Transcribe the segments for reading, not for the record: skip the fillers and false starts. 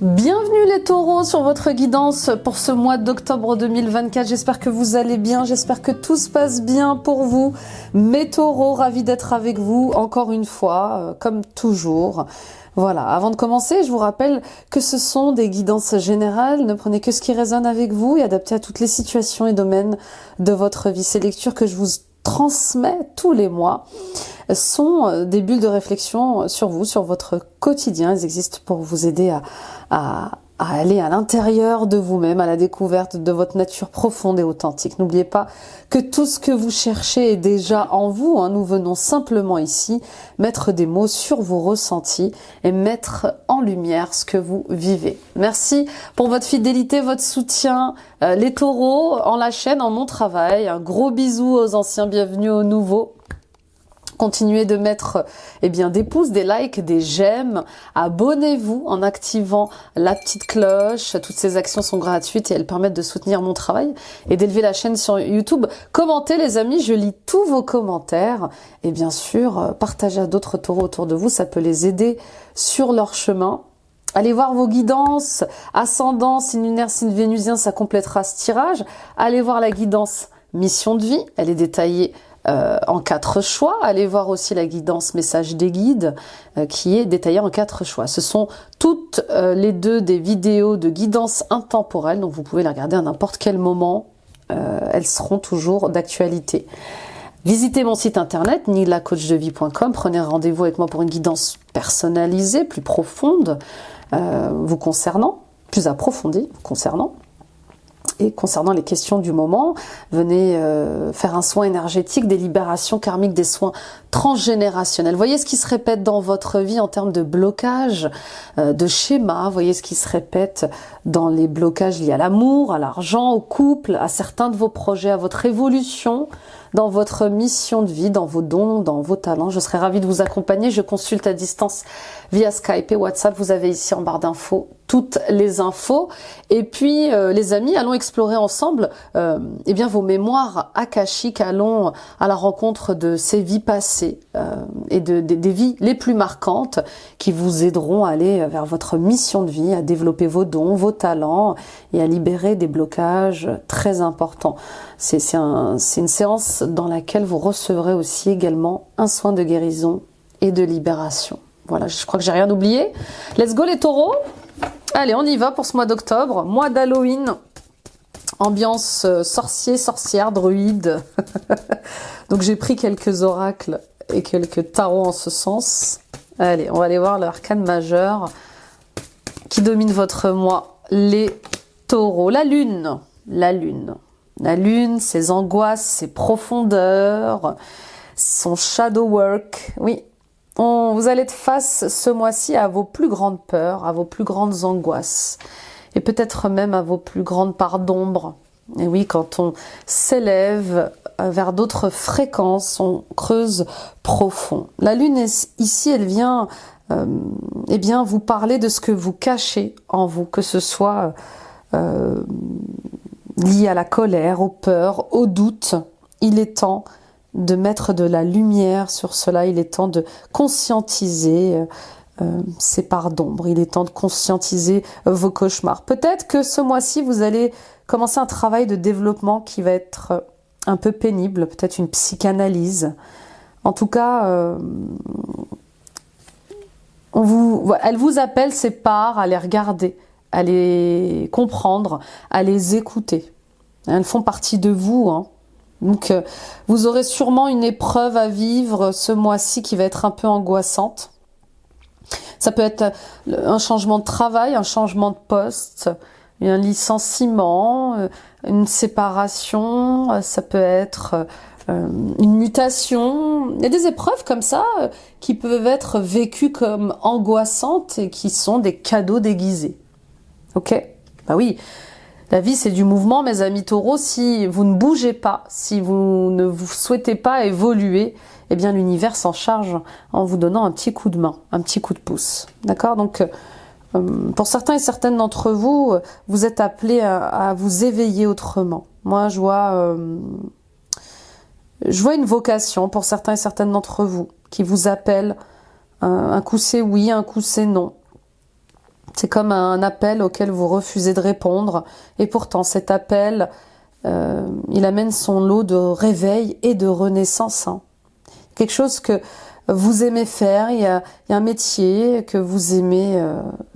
Bienvenue les taureaux sur votre guidance pour ce mois d'octobre 2024. J'espère que vous allez bien, j'espère que tout se passe bien pour vous. Mes taureaux, ravis d'être avec vous encore une fois, comme toujours. Voilà, avant de commencer, je vous rappelle que ce sont des guidances générales. Ne prenez que ce qui résonne avec vous et adapté à toutes les situations et domaines de votre vie. Ces lectures que je vous transmets tous les mois sont des bulles de réflexion sur vous, sur votre quotidien. Elles existent pour vous aider à aller à l'intérieur de vous-même, à la découverte de votre nature profonde et authentique. N'oubliez pas que tout ce que vous cherchez est déjà en vous. Nous venons simplement ici mettre des mots sur vos ressentis et mettre en lumière ce que vous vivez. Merci pour votre fidélité, votre soutien. Les taureaux en la chaîne, en mon travail. Un gros bisou aux anciens, bienvenue aux nouveaux. Continuez de mettre des pouces, des likes, des j'aime. Abonnez-vous en activant la petite cloche. Toutes ces actions sont gratuites et elles permettent de soutenir mon travail et d'élever la chaîne sur YouTube. Commentez les amis, je lis tous vos commentaires. Et bien sûr, partagez à d'autres taureaux autour de vous, ça peut les aider sur leur chemin. Allez voir vos guidances, ascendant, signe lunaire, signe vénusien, ça complétera ce tirage. Allez voir la guidance mission de vie, elle est détaillée en 4 choix. Allez voir aussi la guidance message des guides qui est détaillée en 4 choix. Ce sont toutes les deux des vidéos de guidance intemporelle, donc vous pouvez les regarder à n'importe quel moment. Elles seront toujours d'actualité. Visitez mon site internet nilacoachdevie.com. Prenez rendez-vous avec moi pour une guidance personnalisée, plus profonde, vous concernant, plus approfondie concernant. Et concernant les questions du moment, venez faire un soin énergétique, des libérations karmiques, des soins transgénérationnels. Voyez ce qui se répète dans votre vie en termes de blocage, de schéma. Voyez ce qui se répète dans les blocages liés à l'amour, à l'argent, au couple, à certains de vos projets, à votre évolution, dans votre mission de vie, dans vos dons, dans vos talents. Je serai ravie de vous accompagner. Je consulte à distance via Skype et WhatsApp. Vous avez ici en barre d'infos toutes les infos. Et puis, les amis, allons explorer ensemble vos mémoires akashiques. Allons à la rencontre de ces vies passées et des vies les plus marquantes qui vous aideront à aller vers votre mission de vie, à développer vos dons, vos talents et à libérer des blocages très importants. C'est une séance dans laquelle vous recevrez aussi également un soin de guérison et de libération. Voilà, je crois que j'ai rien oublié. Let's go les taureaux. Allez, on y va pour ce mois d'octobre, mois d'Halloween, ambiance sorcier, sorcière, druide. Donc j'ai pris quelques oracles et quelques tarots en ce sens. Allez, on va aller voir l'arcane majeur qui domine votre mois, les taureaux. La lune, la lune. La lune, ses angoisses, ses profondeurs, son shadow work. Oui, vous allez être face ce mois-ci à vos plus grandes peurs, à vos plus grandes angoisses et peut-être même à vos plus grandes parts d'ombre. Et oui, quand on s'élève vers d'autres fréquences, on creuse profond. La lune ici, elle vient vous parler de ce que vous cachez en vous, que ce soit lié à la colère, aux peurs, aux doutes. Il est temps de mettre de la lumière sur cela, il est temps de conscientiser ces parts d'ombre, il est temps de conscientiser vos cauchemars. Peut-être que ce mois-ci, vous allez commencer un travail de développement qui va être un peu pénible, peut-être une psychanalyse. En tout cas, elle vous appelle ces parts à les regarder, à les comprendre, à les écouter. Elles font partie de vous, Donc, vous aurez sûrement une épreuve à vivre ce mois-ci qui va être un peu angoissante. Ça peut être un changement de travail, un changement de poste, un licenciement, une séparation, ça peut être une mutation. Il y a des épreuves comme ça qui peuvent être vécues comme angoissantes et qui sont des cadeaux déguisés. Ok ? Bah oui. La vie, c'est du mouvement, mes amis taureaux. Si vous ne bougez pas, si vous ne vous souhaitez pas évoluer, eh bien, l'univers s'en charge en vous donnant un petit coup de main, un petit coup de pouce. D'accord ? Donc, pour certains et certaines d'entre vous, vous êtes appelés à vous éveiller autrement. Moi, je vois une vocation pour certains et certaines d'entre vous qui vous appellent. Un coup, c'est oui, un coup, c'est non. C'est comme un appel auquel vous refusez de répondre. Et pourtant, cet appel, il amène son lot de réveil et de renaissance. Hein. Quelque chose que vous aimez faire, il y a un métier que vous aimez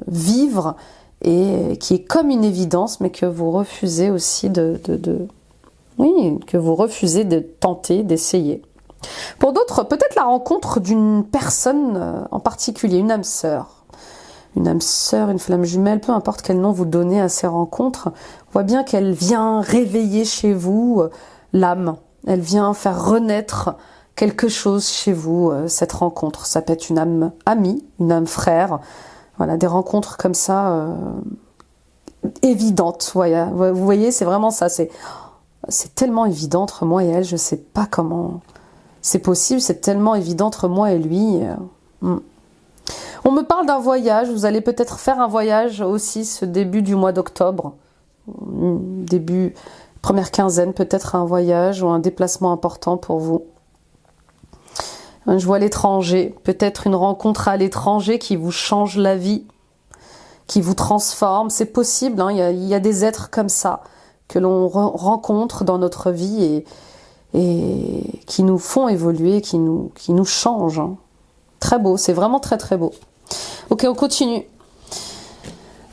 vivre et qui est comme une évidence, mais que vous refusez aussi oui, que vous refusez de tenter, d'essayer. Pour d'autres, peut-être la rencontre d'une personne en particulier, une âme sœur. Une âme sœur, une flamme jumelle, peu importe quel nom vous donnez à ces rencontres, on voit bien qu'elle vient réveiller chez vous l'âme. Elle vient faire renaître quelque chose chez vous, cette rencontre. Ça peut être une âme amie, une âme frère. Voilà, des rencontres comme ça, évidentes. Vous voyez, c'est vraiment ça. C'est tellement évident entre moi et elle, je ne sais pas comment c'est possible, c'est tellement évident entre moi et lui. On me parle d'un voyage, vous allez peut-être faire un voyage aussi ce début du mois d'octobre. Début, première quinzaine, peut-être un voyage ou un déplacement important pour vous. Je vois l'étranger, peut-être une rencontre à l'étranger qui vous change la vie, qui vous transforme. C'est possible, hein, il y a des êtres comme ça que l'on rencontre dans notre vie et qui nous font évoluer, qui nous changent. Hein. Très beau, c'est vraiment très très beau. Ok, on continue.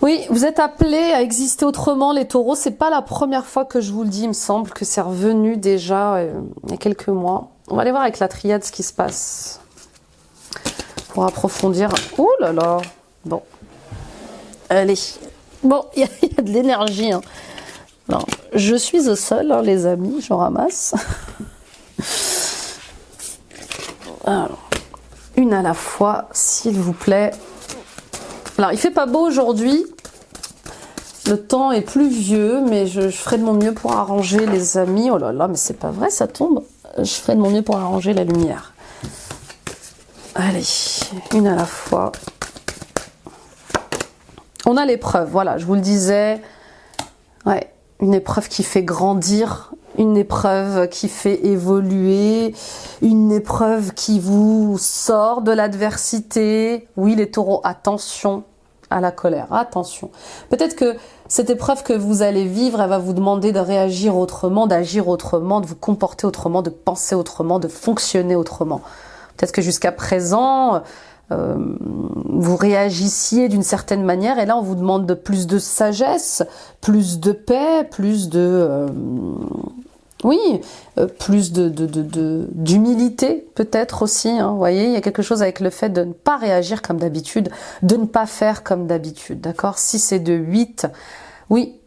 Oui, vous êtes appelés à exister autrement, les taureaux. C'est pas la première fois que je vous le dis, il me semble que c'est revenu déjà il y a quelques mois. On va aller voir avec la triade ce qui se passe. Pour approfondir. Ouh là là. Bon. Allez. Bon, il y a de l'énergie. Hein. Alors, je suis au sol, hein, les amis. Je ramasse. Alors, une à la fois, s'il vous plaît. Alors, il fait pas beau aujourd'hui. Le temps est pluvieux, mais je ferai de mon mieux pour arranger, les amis. Oh là là, mais c'est pas vrai, ça tombe. Je ferai de mon mieux pour arranger la lumière. Allez, une à la fois. On a l'épreuve, voilà, je vous le disais. Ouais, une épreuve qui fait grandir, une épreuve qui fait évoluer, une épreuve qui vous sort de l'adversité. Oui, les taureaux, attention à la colère, attention. Peut-être que cette épreuve que vous allez vivre, elle va vous demander de réagir autrement, d'agir autrement, de vous comporter autrement, de penser autrement, de fonctionner autrement. Peut-être que jusqu'à présent, vous réagissiez d'une certaine manière et là on vous demande de plus de sagesse, plus de paix, plus de... plus d'humilité peut-être aussi. Hein, vous voyez, il y a quelque chose avec le fait de ne pas réagir comme d'habitude, de ne pas faire comme d'habitude, d'accord ? 6 et 2, 8. Oui,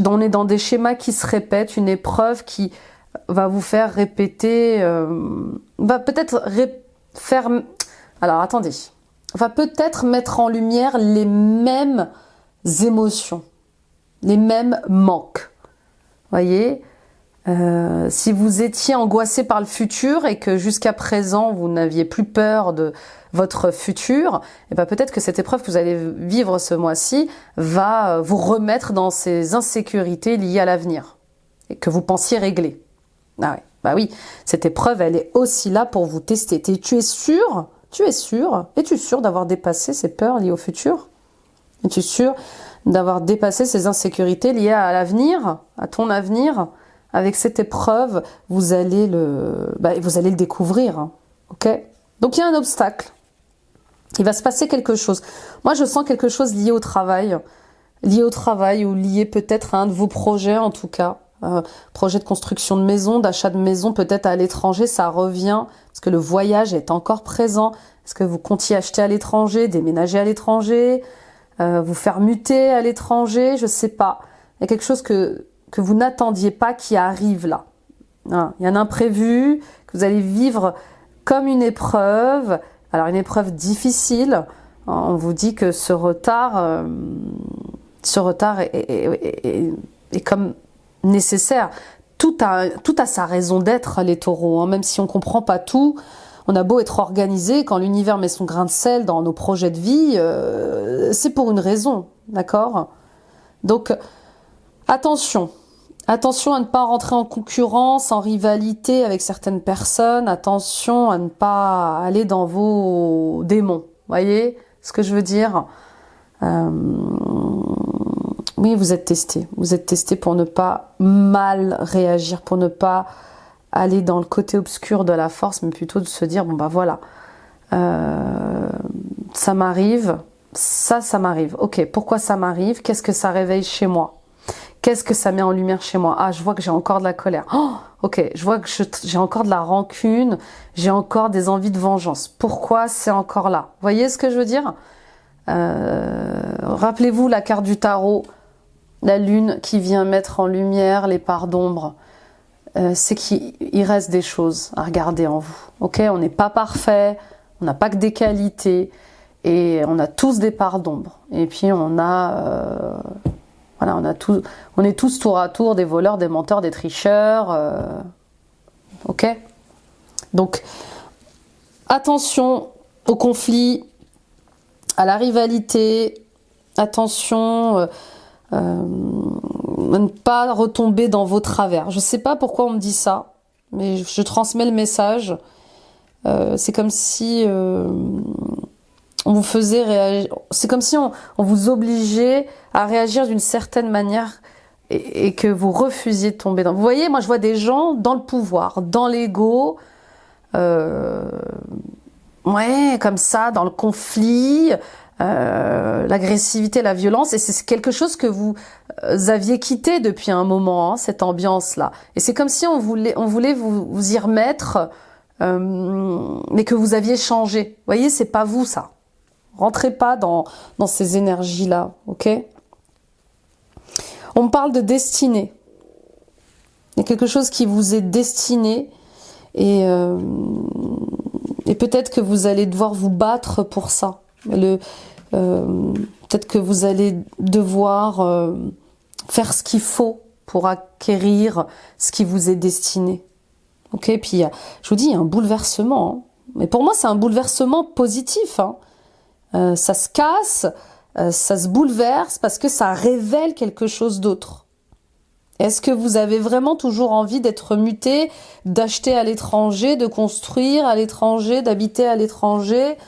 on est dans des schémas qui se répètent, une épreuve qui va vous faire répéter, va peut-être faire... Alors, attendez. Va peut-être mettre en lumière les mêmes émotions, les mêmes manques. Vous voyez ? Si vous étiez angoissé par le futur et que jusqu'à présent vous n'aviez plus peur de votre futur, et ben peut-être que cette épreuve que vous allez vivre ce mois-ci va vous remettre dans ces insécurités liées à l'avenir et que vous pensiez régler. Ah ouais, bah oui, cette épreuve elle est aussi là pour vous tester. Tu es sûr, es-tu sûr d'avoir dépassé ces peurs liées au futur? Es-tu sûr d'avoir dépassé ces insécurités liées à l'avenir, à ton avenir? Avec cette épreuve, vous allez le découvrir, hein, ok? Donc il y a un obstacle. Il va se passer quelque chose. Moi, je sens quelque chose lié au travail ou lié peut-être à un de vos projets, en tout cas. Projet de construction de maison, d'achat de maison, peut-être à l'étranger, ça revient. Parce que le voyage est encore présent. Est-ce que vous comptiez acheter à l'étranger, déménager à l'étranger, vous faire muter à l'étranger? Je sais pas. Il y a quelque chose que vous n'attendiez pas qui arrive là. Hein, il y a un imprévu que vous allez vivre comme une épreuve. Alors une épreuve difficile. On vous dit que ce retard est comme nécessaire. Tout a sa raison d'être, les taureaux. Hein. Même si on comprend pas tout, on a beau être organisé, quand l'univers met son grain de sel dans nos projets de vie, c'est pour une raison, d'accord? Donc attention. Attention à ne pas rentrer en concurrence, en rivalité avec certaines personnes. Attention à ne pas aller dans vos démons. Voyez ce que je veux dire? Oui, vous êtes testé. Vous êtes testé pour ne pas mal réagir, pour ne pas aller dans le côté obscur de la force, mais plutôt de se dire, bon bah voilà, ça m'arrive, ça m'arrive. Ok, pourquoi ça m'arrive? Qu'est-ce que ça réveille chez moi? Qu'est-ce que ça met en lumière chez moi? Ah, je vois que j'ai encore de la colère. Oh, ok, je vois que j'ai encore de la rancune, j'ai encore des envies de vengeance. Pourquoi c'est encore là? Vous voyez ce que je veux dire? Rappelez-vous la carte du tarot, la lune qui vient mettre en lumière les parts d'ombre. C'est qu'il reste des choses à regarder en vous. Ok, on n'est pas parfait, on n'a pas que des qualités, et on a tous des parts d'ombre. Et puis on a, voilà, on est tous tour à tour des voleurs, des menteurs, des tricheurs. Ok. Donc attention au conflit, à la rivalité. Attention. Ne pas retomber dans vos travers. Je sais pas pourquoi on me dit ça, mais je transmets le message. C'est comme si on vous faisait réagir. C'est comme si on vous obligeait à réagir d'une certaine manière et que vous refusiez de tomber dans. Vous voyez, moi je vois des gens dans le pouvoir, dans l'ego, ouais, comme ça, dans le conflit. L'agressivité, la violence, et c'est quelque chose que vous aviez quitté depuis un moment, hein, cette ambiance-là. Et c'est comme si on voulait vous y remettre, mais que vous aviez changé. Vous voyez, c'est pas vous ça. Rentrez pas dans ces énergies-là, ok? On me parle de destinée. Il y a quelque chose qui vous est destiné, et peut-être que vous allez devoir vous battre pour ça. Peut-être que vous allez devoir faire ce qu'il faut pour acquérir ce qui vous est destiné. Ok, puis je vous dis, il y a un bouleversement. Hein. Mais pour moi, c'est un bouleversement positif. Hein. Ça se casse, ça se bouleverse parce que ça révèle quelque chose d'autre. Est-ce que vous avez vraiment toujours envie d'être muté, d'acheter à l'étranger, de construire à l'étranger, d'habiter à l'étranger ?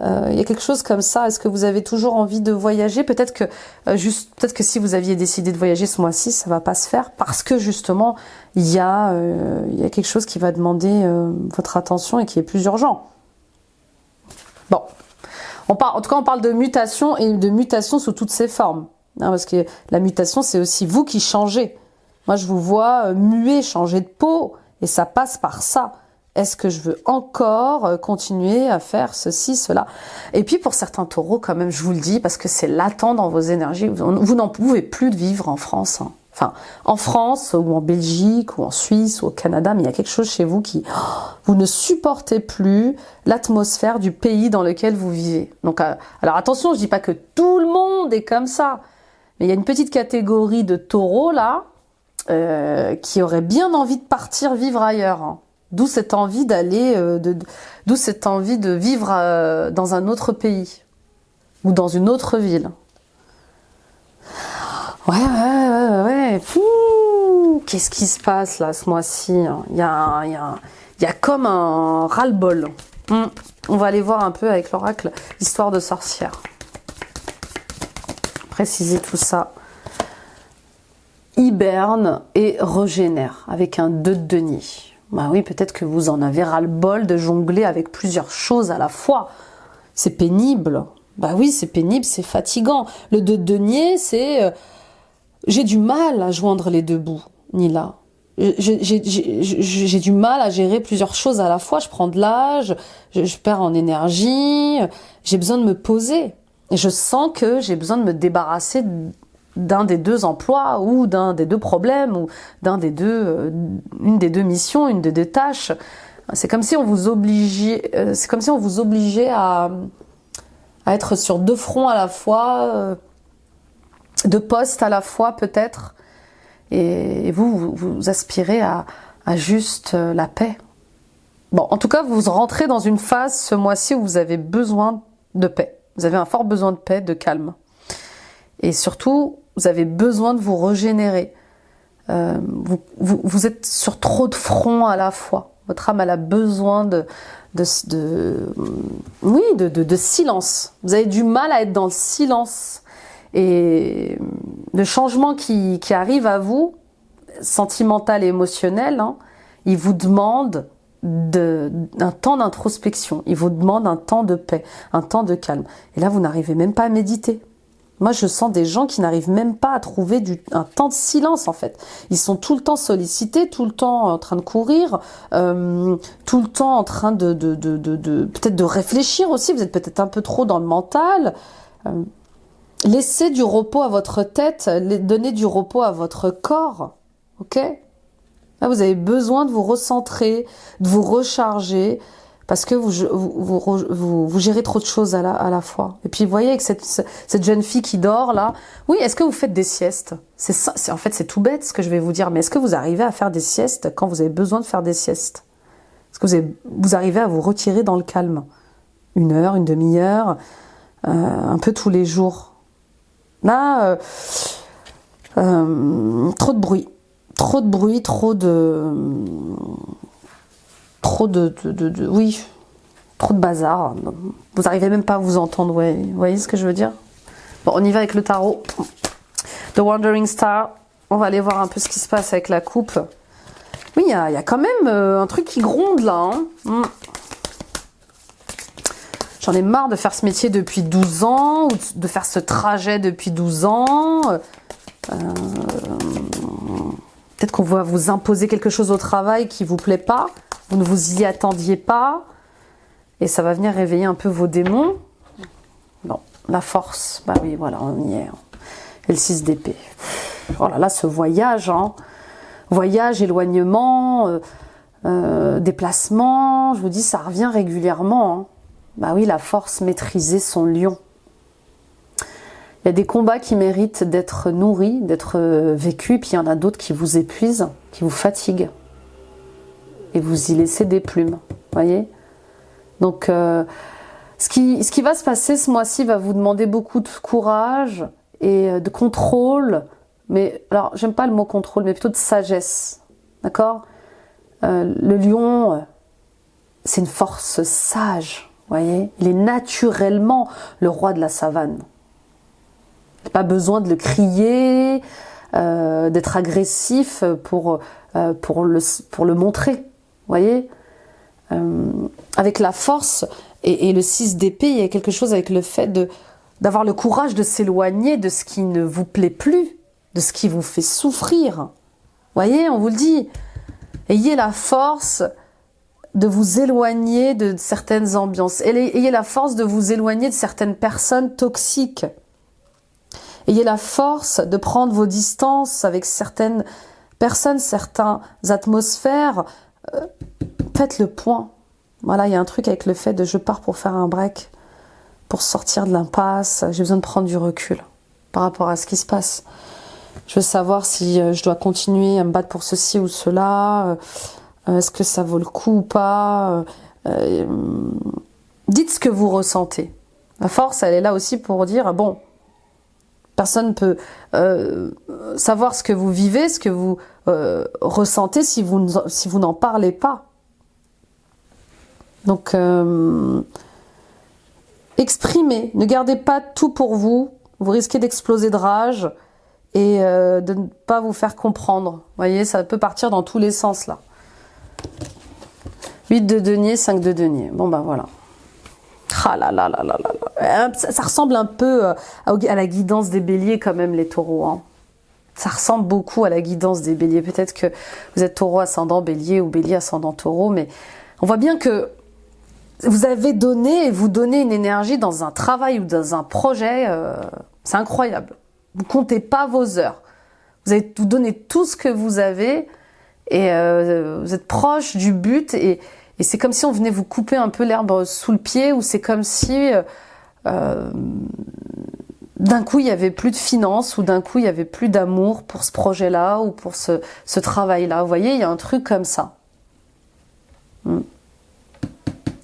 Il y a quelque chose comme ça. Est-ce que vous avez toujours envie de voyager? Peut-être que peut-être que si vous aviez décidé de voyager ce mois-ci, ça va pas se faire parce que justement il y a quelque chose qui va demander votre attention et qui est plus urgent. Bon, en tout cas on parle de mutation et de mutation sous toutes ses formes, hein, parce que la mutation c'est aussi vous qui changez. Moi je vous vois muer, changer de peau, et ça passe par ça. Est-ce que je veux encore continuer à faire ceci, cela? Et puis pour certains taureaux, quand même, je vous le dis, parce que c'est latent dans vos énergies, vous n'en pouvez plus de vivre en France. Hein. Enfin, en France, ou en Belgique, ou en Suisse, ou au Canada, mais il y a quelque chose chez vous qui... vous ne supportez plus l'atmosphère du pays dans lequel vous vivez. Donc, alors attention, je dis pas que tout le monde est comme ça, mais il y a une petite catégorie de taureaux, là, qui auraient bien envie de partir vivre ailleurs, hein. D'où cette envie d'aller, d'où cette envie de vivre dans un autre pays ou dans une autre ville. Ouais. Qu'est-ce qui se passe là ce mois-ci? Il y a comme un ras-le-bol. On va aller voir un peu avec l'oracle Histoire de sorcière. Préciser tout ça. Hiberne et régénère avec un 2 de denier. Bah oui, peut-être que vous en avez ras-le-bol de jongler avec plusieurs choses à la fois. C'est pénible. Bah oui, c'est pénible, c'est fatigant. Le 2 de denier, c'est... j'ai du mal à joindre les deux bouts, Nila. J'ai du mal à gérer plusieurs choses à la fois. Je prends de l'âge, je perds en énergie, j'ai besoin de me poser. Et je sens que j'ai besoin de me débarrasser d'un des deux emplois ou d'un des deux problèmes ou une des deux missions, une des deux tâches. C'est comme si on vous obligeait, à être sur deux fronts à la fois, deux postes à la fois peut-être, et vous aspirez à juste la paix. Bon, en tout cas, vous rentrez dans une phase ce mois-ci où vous avez besoin de paix. Vous avez un fort besoin de paix, de calme. Et surtout, vous avez besoin de vous régénérer. Vous êtes sur trop de fronts à la fois. Votre âme, elle a besoin de oui, de silence. Vous avez du mal à être dans le silence. Et le changement qui arrive à vous, sentimental et émotionnel, hein, il vous demande un temps d'introspection. Il vous demande un temps de paix, un temps de calme. Et là, vous n'arrivez même pas à méditer. Moi, je sens des gens qui n'arrivent même pas à trouver un temps de silence, en fait. Ils sont tout le temps sollicités, tout le temps en train de courir, tout le temps en train de peut-être de réfléchir aussi. Vous êtes peut-être un peu trop dans le mental. Laissez du repos à votre tête, donnez du repos à votre corps. Ok ? Là, vous avez besoin de vous recentrer, de vous recharger, parce que vous gérez trop de choses à la fois. Et puis, vous voyez, avec cette jeune fille qui dort, là, oui, est-ce que vous faites des siestes? En fait, c'est tout bête, ce que je vais vous dire, mais est-ce que vous arrivez à faire des siestes quand vous avez besoin de faire des siestes? Est-ce que vous arrivez à vous retirer dans le calme? 1 heure, une demi-heure, un peu tous les jours. Là, trop de bruit. Trop de bruit, oui, trop de bazar. Vous n'arrivez même pas à vous entendre, ouais. Vous voyez ce que je veux dire? Bon, on y va avec le tarot. The Wandering Star. On va aller voir un peu ce qui se passe avec la coupe. Oui, il y a quand même un truc qui gronde là. Hein. J'en ai marre de faire ce métier depuis 12 ans, ou de faire ce trajet depuis 12 ans. Peut-être qu'on va vous imposer quelque chose au travail qui ne vous plaît pas, vous ne vous y attendiez pas, et ça va venir réveiller un peu vos démons. Bon, la force, bah oui, voilà, on y est. Et le 6 d'épée. Oh là là, ce voyage, hein. Voyage, éloignement, déplacement, je vous dis, ça revient régulièrement. Hein. Bah oui, la force, maîtriser son lion. Il y a des combats qui méritent d'être nourris, d'être vécus, puis il y en a d'autres qui vous épuisent, qui vous fatiguent. Et vous y laissez des plumes, voyez. Donc, ce qui va se passer ce mois-ci va vous demander beaucoup de courage et de contrôle. Mais, alors, j'aime pas le mot contrôle, mais plutôt de sagesse, d'accord. Le lion, c'est une force sage, voyez. Il est naturellement le roi de la savane. Pas besoin de le crier, d'être agressif pour le montrer, voyez. Avec la force et le 6 d'épée, il y a quelque chose avec le fait d'avoir le courage de s'éloigner de ce qui ne vous plaît plus, de ce qui vous fait souffrir. Voyez, on vous le dit. Ayez la force de vous éloigner de certaines ambiances. Ayez la force de vous éloigner de certaines personnes toxiques. Ayez la force de prendre vos distances avec certaines personnes, certaines atmosphères. Faites le point. Voilà, il y a un truc avec le fait de je pars pour faire un break, pour sortir de l'impasse. J'ai besoin de prendre du recul par rapport à ce qui se passe. Je veux savoir si je dois continuer à me battre pour ceci ou cela. Est-ce que ça vaut le coup ou pas? Dites ce que vous ressentez. La force, elle est là aussi pour dire, bon, personne ne peut savoir ce que vous vivez, ce que vous ressentez si vous n'en parlez pas. Donc, exprimez, ne gardez pas tout pour vous. Vous risquez d'exploser de rage et de ne pas vous faire comprendre. Vous voyez, ça peut partir dans tous les sens là. 8 de denier, 5 de denier. Bon ben voilà. Ah là là là là là. Ça ressemble un peu à la guidance des béliers quand même, les taureaux. Hein. Ça ressemble beaucoup à la guidance des béliers. Peut-être que vous êtes taureau ascendant bélier ou bélier ascendant taureau, mais on voit bien que vous avez donné et vous donnez une énergie dans un travail ou dans un projet. C'est incroyable. Vous comptez pas vos heures. Vous donnez tout ce que vous avez et vous êtes proche du but et c'est comme si on venait vous couper un peu l'herbe sous le pied, ou c'est comme si d'un coup il y avait plus de finances, ou d'un coup il y avait plus d'amour pour ce projet-là ou pour ce travail-là. Vous voyez, il y a un truc comme ça.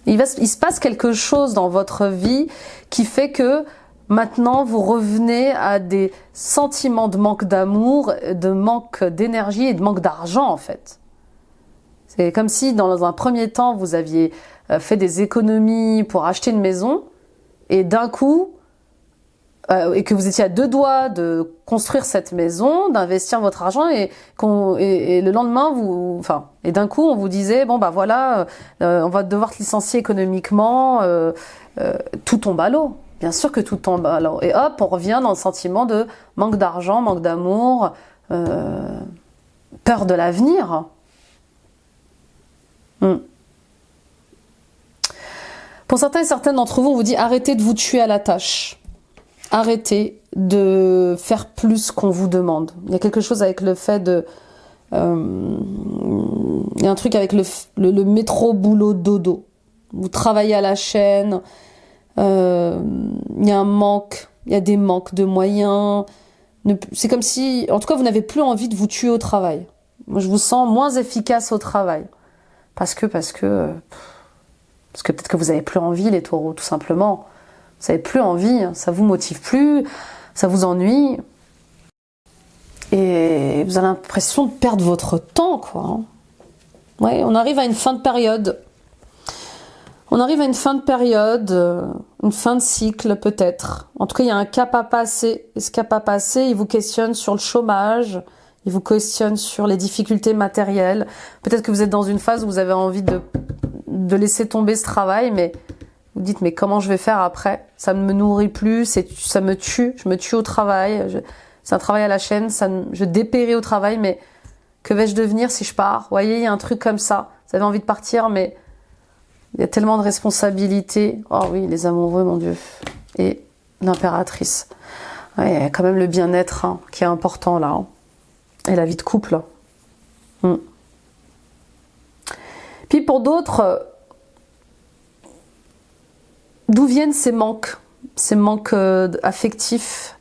Il se passe quelque chose dans votre vie qui fait que maintenant vous revenez à des sentiments de manque d'amour, de manque d'énergie et de manque d'argent en fait. C'est comme si dans un premier temps, vous aviez fait des économies pour acheter une maison et d'un coup, et que vous étiez à deux doigts de construire cette maison, d'investir votre argent et le lendemain, et d'un coup, on vous disait, bon bah voilà, on va devoir te licencier économiquement, tout tombe à l'eau. Bien sûr que tout tombe à l'eau. Et hop, on revient dans le sentiment de manque d'argent, manque d'amour, peur de l'avenir. Pour certains et certaines d'entre vous, on vous dit arrêtez de vous tuer à la tâche. Arrêtez de faire plus qu'on vous demande. Il y a quelque chose avec le fait de... il y a un truc avec le métro boulot dodo. Vous travaillez à la chaîne, il y a un manque, il y a des manques de moyens. C'est comme si, en tout cas, vous n'avez plus envie de vous tuer au travail. Moi, je vous sens moins efficace au travail. Parce que peut-être que vous n'avez plus envie, les taureaux, tout simplement. Vous n'avez plus envie, ça vous motive plus, ça vous ennuie. Et vous avez l'impression de perdre votre temps, quoi. Ouais, on arrive à une fin de période. On arrive à une fin de période, une fin de cycle peut-être. En tout cas, il y a un cap à passer. Et ce cap à passer, il vous questionne sur le chômage, il vous questionne sur les difficultés matérielles. Peut-être que vous êtes dans une phase où vous avez envie de laisser tomber ce travail, mais vous dites, mais comment je vais faire après? Ça ne me nourrit plus, ça me tue, je me tue au travail, c'est un travail à la chaîne, je dépéris au travail, mais que vais-je devenir si je pars? Vous voyez, il y a un truc comme ça. Vous avez envie de partir, mais il y a tellement de responsabilités. Oh oui, les amoureux, mon Dieu. Et l'impératrice. Ouais, il y a quand même le bien-être qui est important là. Et la vie de couple. Puis pour d'autres, d'où viennent ces manques affectifs,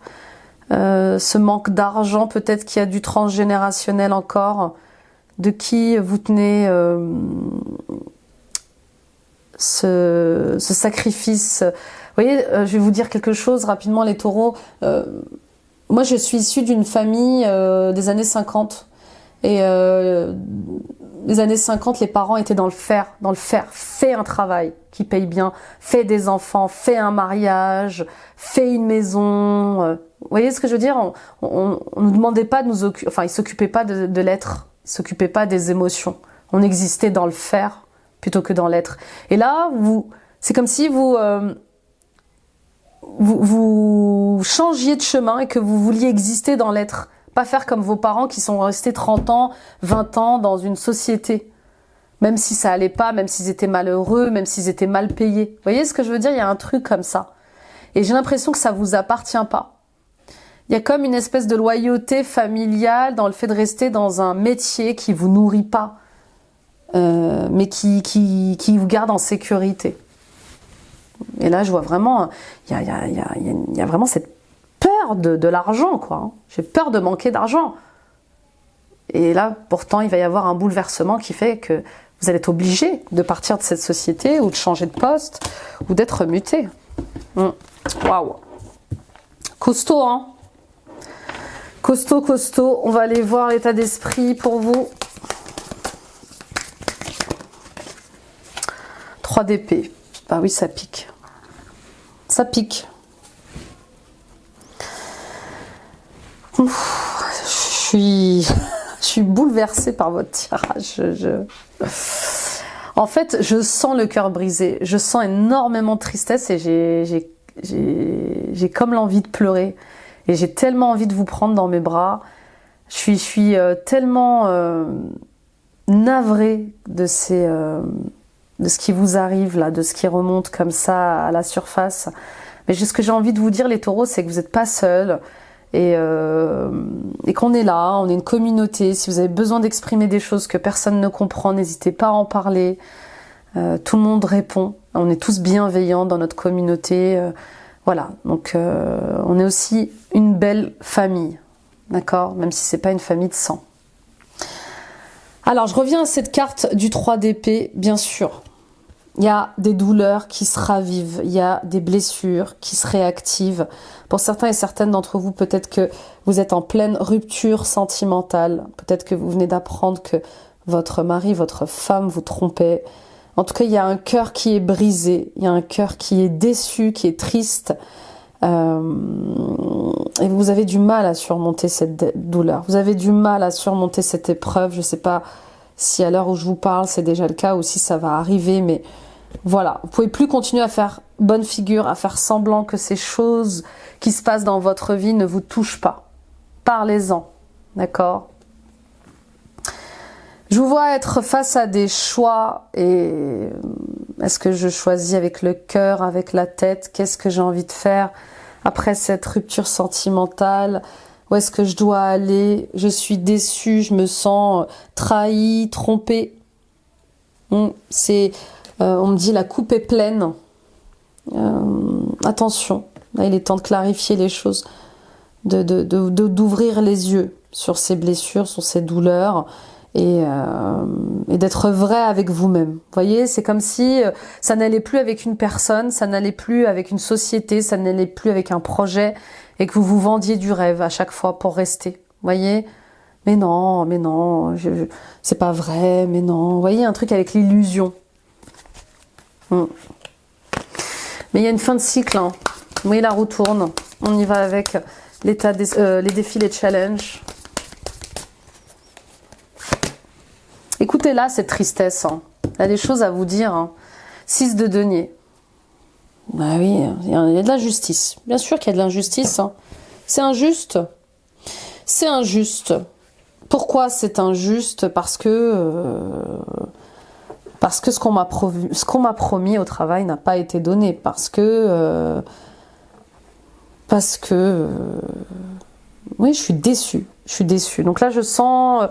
ce manque d'argent peut-être qui a du transgénérationnel encore, de qui vous tenez ce sacrifice. Vous voyez, je vais vous dire quelque chose rapidement, les taureaux. Moi, je suis issue d'une famille des années 50. Et les années 50, les parents étaient dans le faire. Fais un travail qui paye bien, fais des enfants, fais un mariage, fais une maison. Vous voyez ce que je veux dire? On nous demandait pas de nous occuper, enfin, ils s'occupaient pas de l'être, ils s'occupaient pas des émotions. On existait dans le faire plutôt que dans l'être. Et là, c'est comme si vous changiez de chemin et que vous vouliez exister dans l'être. Pas faire comme vos parents qui sont restés 30 ans, 20 ans dans une société. Même si ça allait pas, même s'ils étaient malheureux, même s'ils étaient mal payés. Vous voyez ce que je veux dire? Il y a un truc comme ça. Et j'ai l'impression que ça vous appartient pas. Il y a comme une espèce de loyauté familiale dans le fait de rester dans un métier qui vous nourrit pas, mais qui vous garde en sécurité. Et là, je vois vraiment, il y a vraiment cette peur de l'argent, quoi. J'ai peur de manquer d'argent. Et là, pourtant, il va y avoir un bouleversement qui fait que vous allez être obligé de partir de cette société ou de changer de poste ou d'être muté. Waouh. Costaud, hein. Costaud. On va aller voir l'état d'esprit pour vous. 3 d'épée. Bah oui, ça pique. Ça pique. Je suis bouleversée par votre tirage. En fait, je sens le cœur brisé. Je sens énormément de tristesse et j'ai comme l'envie de pleurer. Et j'ai tellement envie de vous prendre dans mes bras. Je suis tellement navrée de ce qui vous arrive là, de ce qui remonte comme ça à la surface. Mais ce que j'ai envie de vous dire, les taureaux, c'est que vous n'êtes pas seuls. Et qu'on est là, on est une communauté. Si vous avez besoin d'exprimer des choses que personne ne comprend, n'hésitez pas à en parler. Tout le monde répond. On est tous bienveillants dans notre communauté. Voilà, donc on est aussi une belle famille, d'accord? Même si c'est pas une famille de sang. Alors, je reviens à cette carte du 3 d'épée, bien sûr. Il y a des douleurs qui se ravivent, il y a des blessures qui se réactivent. Pour certains et certaines d'entre vous, peut-être que vous êtes en pleine rupture sentimentale. Peut-être que vous venez d'apprendre que votre mari, votre femme vous trompait. En tout cas, il y a un cœur qui est brisé, il y a un cœur qui est déçu, qui est triste. Et vous avez du mal à surmonter cette douleur. Vous avez du mal à surmonter cette épreuve. Je ne sais pas si à l'heure où je vous parle, c'est déjà le cas ou si ça va arriver, mais voilà. Vous pouvez plus continuer à faire bonne figure, à faire semblant que ces choses qui se passent dans votre vie ne vous touchent pas. Parlez-en, d'accord ? Je vous vois être face à des choix et est-ce que je choisis avec le cœur, avec la tête? Qu'est-ce que j'ai envie de faire après cette rupture sentimentale? Où est-ce que je dois aller? Je suis déçue, je me sens trahie, trompée. On me dit la coupe est pleine. Attention, là il est temps de clarifier les choses, d'ouvrir les yeux sur ces blessures, sur ces douleurs. Et d'être vrai avec vous-même. Vous voyez, c'est comme si ça n'allait plus avec une personne, ça n'allait plus avec une société, ça n'allait plus avec un projet et que vous vous vendiez du rêve à chaque fois pour rester. Vous voyez ? Mais non, c'est pas vrai, mais non. Vous voyez, un truc avec l'illusion. Mais il y a une fin de cycle. Hein. Oui, la roue tourne. On y va avec les défis, les challenges. Écoutez là cette tristesse, hein. Il y a des choses à vous dire. Hein. 6 de denier. Bah oui, il y a de l'injustice. Bien sûr qu'il y a de l'injustice. Hein. C'est injuste. C'est injuste. Pourquoi c'est injuste? Parce que ce qu'on m'a promis au travail n'a pas été donné. Parce que oui, je suis déçue. Je suis déçue. Donc là, je sens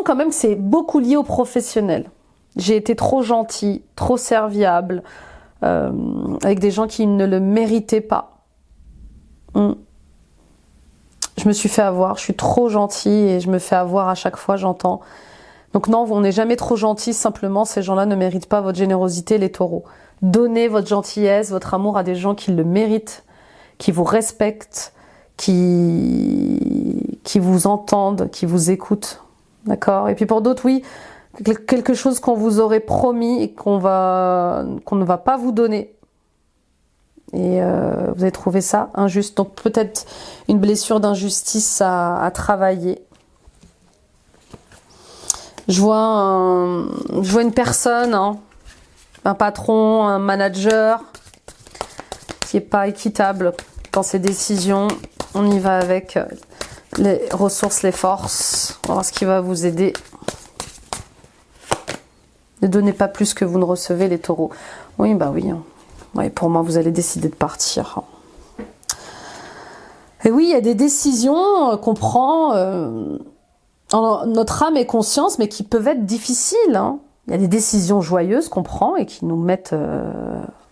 quand même que c'est beaucoup lié au professionnel. J'ai été trop gentille, trop serviable, avec des gens qui ne le méritaient pas. Je me suis fait avoir. Je suis trop gentille et je me fais avoir à chaque fois, j'entends. Donc non, on n'est jamais trop gentil. Simplement, ces gens-là ne méritent pas votre générosité, les taureaux. Donnez votre gentillesse, votre amour à des gens qui le méritent, qui vous respectent, qui vous entendent, qui vous écoutent, d'accord? Et puis pour d'autres, oui, quelque chose qu'on vous aurait promis et qu'on ne va pas vous donner. Et vous avez trouvé ça injuste. Donc peut-être une blessure d'injustice à travailler. Je vois une personne, hein, un patron, un manager qui n'est pas équitable dans ses décisions. On y va avec les ressources, les forces. On va voir ce qui va vous aider. Ne donnez pas plus que vous ne recevez, les taureaux. Oui, bah oui. Oui, pour moi, vous allez décider de partir. Et oui, il y a des décisions qu'on prend en notre âme et conscience, mais qui peuvent être difficiles. Hein. Il y a des décisions joyeuses qu'on prend et qui nous mettent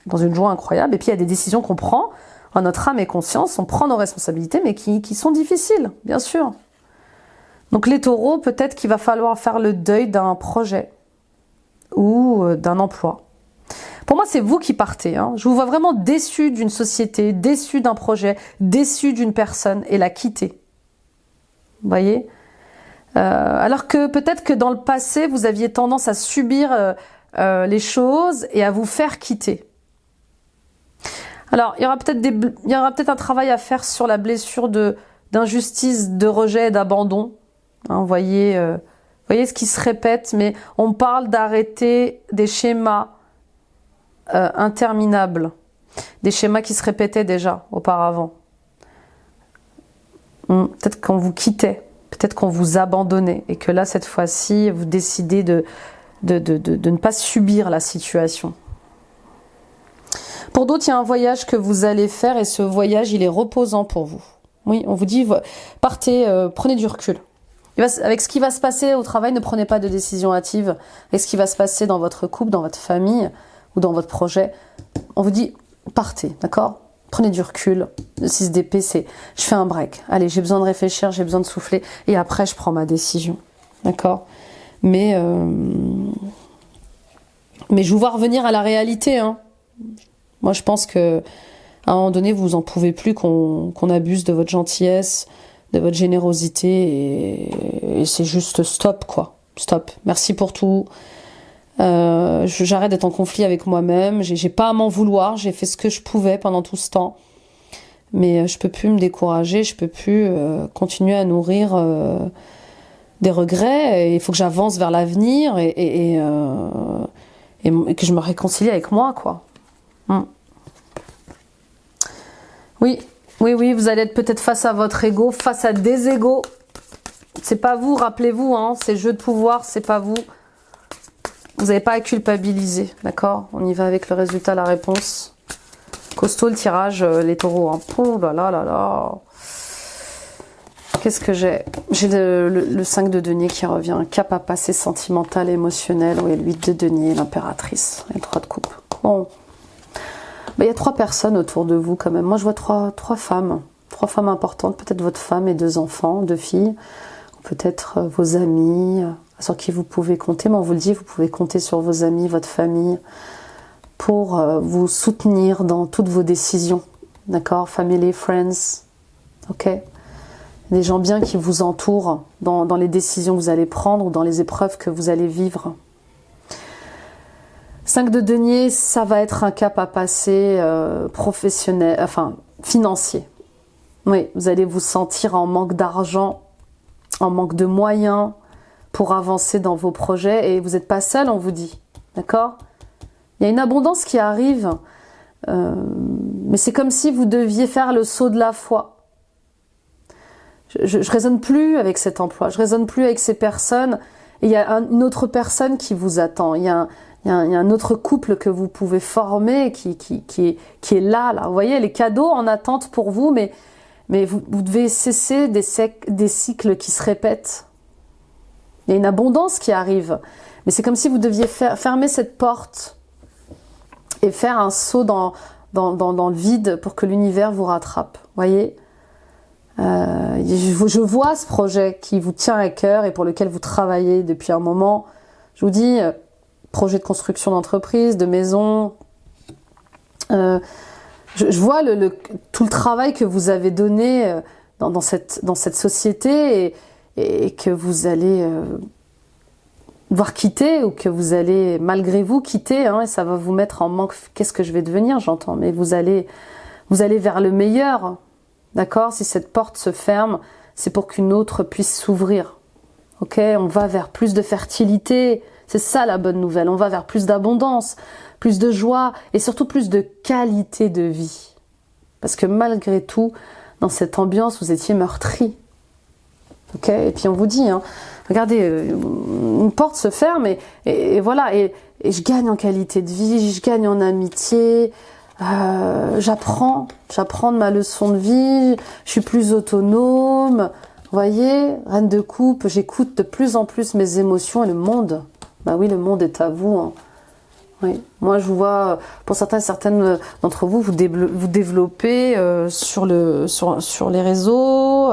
dans une joie incroyable. Et puis, il y a des décisions qu'on prend en notre âme et conscience, on prend nos responsabilités, mais qui sont difficiles, bien sûr. Donc les taureaux, peut-être qu'il va falloir faire le deuil d'un projet ou d'un emploi. Pour moi, c'est vous qui partez. Hein. Je vous vois vraiment déçu d'une société, déçu d'un projet, déçu d'une personne et la quitter. Vous voyez ? Alors que peut-être que dans le passé, vous aviez tendance à subir les choses et à vous faire quitter. Alors, il y aura peut-être un travail à faire sur la blessure d'injustice, de rejet, d'abandon. Hein, vous voyez ce qui se répète, mais on parle d'arrêter des schémas interminables, des schémas qui se répétaient déjà auparavant. Peut-être qu'on vous quittait, peut-être qu'on vous abandonnait, et que là, cette fois-ci, vous décidez de ne pas subir la situation. Pour d'autres, il y a un voyage que vous allez faire et ce voyage, il est reposant pour vous. Oui, on vous dit, partez, prenez du recul. Avec ce qui va se passer au travail, ne prenez pas de décision hâtive. Avec ce qui va se passer dans votre couple, dans votre famille ou dans votre projet, on vous dit, partez, d'accord ? Prenez du recul. Le 6 d'épée, c'est, je fais un break. Allez, j'ai besoin de réfléchir, j'ai besoin de souffler et après, je prends ma décision. D'accord ? Mais je vous vois revenir à la réalité, hein. Moi, je pense que à un moment donné, vous en pouvez plus qu'on abuse de votre gentillesse, de votre générosité, et c'est juste stop, quoi. Stop. Merci pour tout. J'arrête d'être en conflit avec moi-même. J'ai pas à m'en vouloir. J'ai fait ce que je pouvais pendant tout ce temps. Mais je peux plus me décourager. Je peux plus continuer à nourrir des regrets. Il faut que j'avance vers l'avenir et que je me réconcilie avec moi, quoi. Oui, vous allez être peut-être face à votre ego, face à des égos. C'est pas vous, rappelez-vous, hein, ces jeux de pouvoir, c'est pas vous. Vous n'avez pas à culpabiliser, d'accord? On y va avec le résultat, la réponse. Costaud le tirage, les taureaux. Hein. Oh là là là là. Qu'est-ce que j'ai? J'ai le 5 de denier qui revient. Cap à passer sentimental, émotionnel. Oui, le 8 de denier, l'impératrice. Et le 3 de coupe. Bon. Il y a 3 personnes autour de vous quand même. Moi, je vois 3 femmes. 3 femmes importantes. Peut-être votre femme et 2 enfants, 2 filles. Peut-être vos amis, sur qui vous pouvez compter. Mais on vous le dit, vous pouvez compter sur vos amis, votre famille, pour vous soutenir dans toutes vos décisions. D'accord? Family, friends. Ok? Des gens bien qui vous entourent dans les décisions que vous allez prendre ou dans les épreuves que vous allez vivre. 5 de denier, ça va être un cap à passer professionnel, enfin financier. Oui, vous allez vous sentir en manque d'argent, en manque de moyens pour avancer dans vos projets et vous n'êtes pas seul, on vous dit. D'accord? Il y a une abondance qui arrive, mais c'est comme si vous deviez faire le saut de la foi. Je raisonne plus avec cet emploi, je raisonne plus avec ces personnes. Et il y a une autre personne qui vous attend. Il y a un autre couple que vous pouvez former qui est là. Vous voyez, les cadeaux en attente pour vous, mais vous devez cesser des cycles qui se répètent. Il y a une abondance qui arrive, mais c'est comme si vous deviez fermer cette porte et faire un saut dans le vide pour que l'univers vous rattrape. Vous voyez? Je vois ce projet qui vous tient à cœur et pour lequel vous travaillez depuis un moment. Je vous dis, projet de construction d'entreprise, de maison. Je vois tout le travail que vous avez donné dans cette société et que vous allez devoir quitter ou que vous allez malgré vous quitter, hein, et ça va vous mettre en manque. Qu'est-ce que je vais devenir, j'entends, mais vous allez vers le meilleur. D'accord? Si cette porte se ferme, c'est pour qu'une autre puisse s'ouvrir. Ok? On va vers plus de fertilité. C'est ça la bonne nouvelle. On va vers plus d'abondance, plus de joie et surtout plus de qualité de vie. Parce que malgré tout, dans cette ambiance, vous étiez meurtri. Ok? Et puis on vous dit, hein, regardez, une porte se ferme et voilà. Et je gagne en qualité de vie, je gagne en amitié. J'apprends de ma leçon de vie, je suis plus autonome, vous voyez, reine de coupe, j'écoute de plus en plus mes émotions et le monde, bah oui, le monde est à vous, hein. Oui. Moi je vous vois, pour certaines d'entre vous, vous développez sur les réseaux,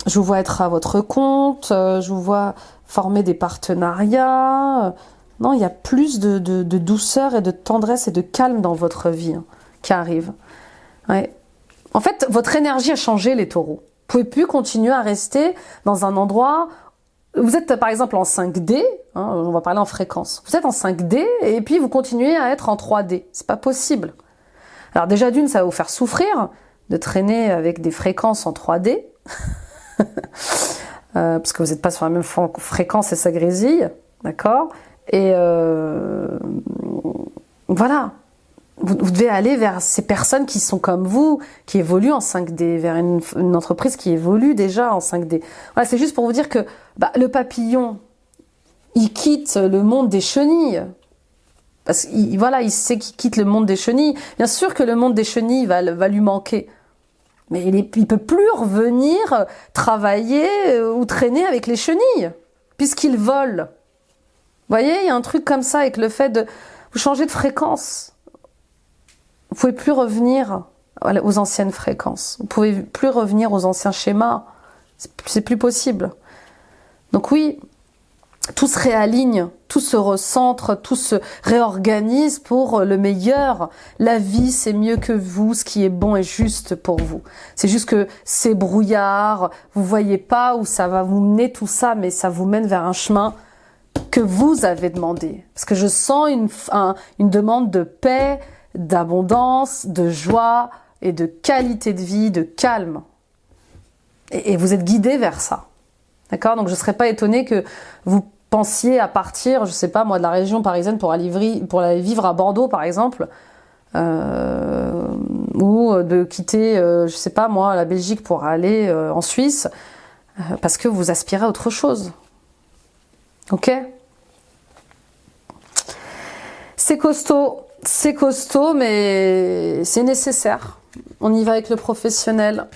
je vous vois être à votre compte, je vous vois former des partenariats. Non, il y a plus de douceur et de tendresse et de calme dans votre vie, hein, qui arrive. Ouais. En fait, votre énergie a changé, les taureaux. Vous pouvez plus continuer à rester dans un endroit... Vous êtes par exemple en 5D, hein, on va parler en fréquence. Vous êtes en 5D et puis vous continuez à être en 3D. C'est pas possible. Alors déjà d'une, ça va vous faire souffrir de traîner avec des fréquences en 3D. Parce que vous n'êtes pas sur la même fréquence et ça grésille. D'accord? Et voilà, vous devez aller vers ces personnes qui sont comme vous, qui évoluent en 5D, vers une entreprise qui évolue déjà en 5D. Voilà, c'est juste pour vous dire que le papillon, il quitte le monde des chenilles. Parce qu'il il sait qu'il quitte le monde des chenilles. Bien sûr que le monde des chenilles va lui manquer. Mais il peut plus revenir travailler ou traîner avec les chenilles, puisqu'il vole. Vous voyez, il y a un truc comme ça avec le fait de vous changer de fréquence. Vous pouvez plus revenir aux anciennes fréquences. Vous pouvez plus revenir aux anciens schémas. C'est plus possible. Donc oui, tout se réaligne, tout se recentre, tout se réorganise pour le meilleur. La vie, c'est mieux que vous, ce qui est bon et juste pour vous. C'est juste que c'est brouillard, vous voyez pas où ça va vous mener tout ça, mais ça vous mène vers un chemin que vous avez demandé. Parce que je sens une demande de paix, d'abondance, de joie et de qualité de vie, de calme. Et vous êtes guidé vers ça. D'accord? Donc je ne serais pas étonnée que vous pensiez à partir, je ne sais pas moi, de la région parisienne pour aller vivre à Bordeaux par exemple, ou de quitter, je ne sais pas moi, la Belgique pour aller en Suisse, parce que vous aspirez à autre chose. Ok? C'est costaud, mais c'est nécessaire. On y va avec le professionnel.